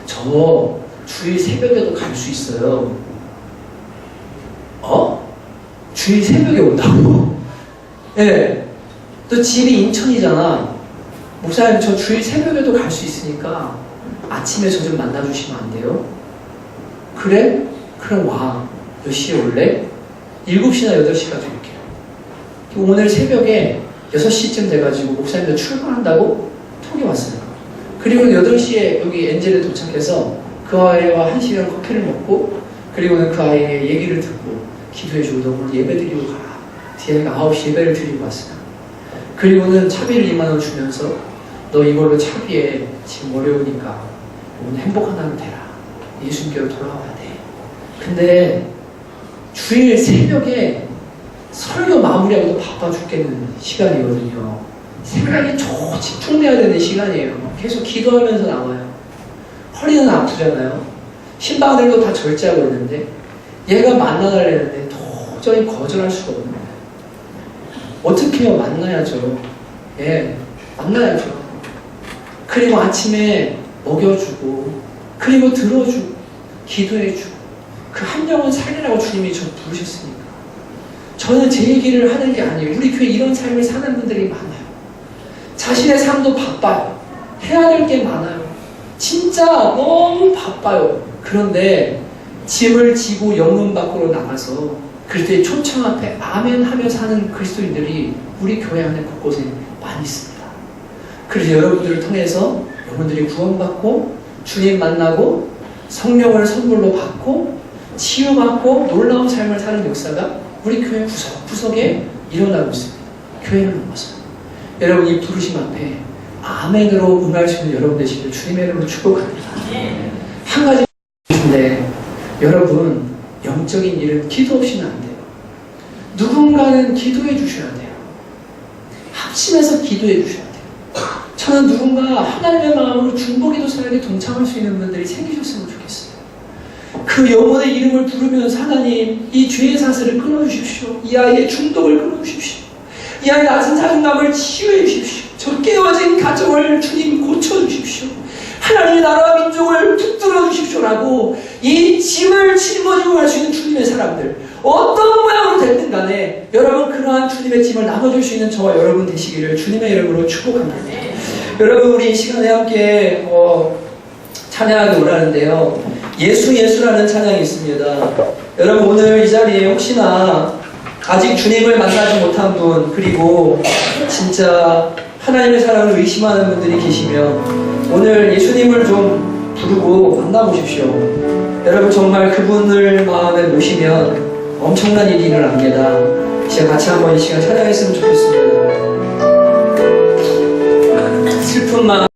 저 주일 새벽에도 갈 수 있어요. 주일 새벽에 온다고? 예. 네. 또 집이 인천이잖아. 목사님 저 주일 새벽에도 갈 수 있으니까 아침에 저 좀 만나주시면 안 돼요? 그래? 그럼 와. 몇 시에 올래? 7시나 8시까지 올게. 오늘 새벽에 6시쯤 돼가지고 목사님도 출근한다고 톡이 왔어요. 그리고 8시에 여기 엔젤에 도착해서 그 아이와 1시간 커피를 먹고 그리고는 그 아이의 얘기를 듣고 기도해주고 너 오늘 예배 드리고 가라. 뒤에 9시 예배를 드리고 왔어요. 그리고는 차비를 2만 원 주면서 너 이걸로 차비에 지금 어려우니까 오늘 행복한 하루 되라. 예수님께로 돌아와야 돼. 근데 주일 새벽에 설교 마무리하고도 바빠 죽겠는 시간이거든요. 생각이 집중돼야 되는 시간이에요. 계속 기도하면서 나와요. 허리는 아프잖아요. 신방들도 다 절제하고 있는데 얘가 만나달라는데 도저히 거절할 수가 없는 거예요. 어떻게 해요? 만나야죠. 예, 만나야죠. 그리고 아침에 먹여주고 그리고 들어주고 기도해주고 그 한 영혼 살리라고 주님이 저 부르셨으니까 저는 제 얘기를 하는 게 아니에요. 우리 교회 이런 삶을 사는 분들이 많아요. 자신의 삶도 바빠요. 해야 될 게 많아요. 진짜 너무 바빠요. 그런데 짐을 지고 영문 밖으로 나가서 그때 초청 앞에 아멘 하며 사는 그리스도인들이 우리 교회 안에 곳곳에 많이 있습니다. 그래서 여러분들을 통해서 여러분들이 구원받고 주님 만나고 성령을 선물로 받고 치유받고 놀라운 삶을 사는 역사가 우리 교회 구석구석에 일어나고 있습니다. 교회를 넘어서 여러분 이 부르심 앞에 아멘으로 응할 수 있는 여러분 되시길 주님의 이름으로 축복합니다. 한 가지인데 여러분 영적인 일은 기도 없이는 안 돼요. 누군가는 기도해 주셔야 돼요. 합심해서 기도해 주셔야 돼요. 저는 누군가 하나님의 마음으로 중보기도 사역에 동참할 수 있는 분들이 생기셨으면 좋겠어요. 그 영혼의 이름을 부르면서 하나님 이 죄의 사슬을 끊어주십시오. 이 아이의 중독을 끊어주십시오. 이 아이의 낮은 자존감을 치유해 주십시오. 저 깨어진 가정을 주님 고쳐주십시오. 하나님의 나라와 민족을 붙들어 주십시오라고 이 짐을 짊어지고 갈 수 있는 주님의 사람들 어떤 모양으로 됐든 간에 여러분 그러한 주님의 짐을 나눠줄 수 있는 저와 여러분 되시기를 주님의 이름으로 축복합니다. 여러분 우리 이 시간에 함께 찬양하기 원하는데요. 예수 예수라는 찬양이 있습니다. 여러분 오늘 이 자리에 혹시나 아직 주님을 만나지 못한 분 그리고 진짜 하나님의 사랑을 의심하는 분들이 계시면 오늘 예수님을 좀 부르고 만나보십시오. 여러분 정말 그분을 마음에 모시면 엄청난 일이 일어납니다. 이제 같이 한번 이 시간 찬양했으면 좋겠습니다. 슬픈 마음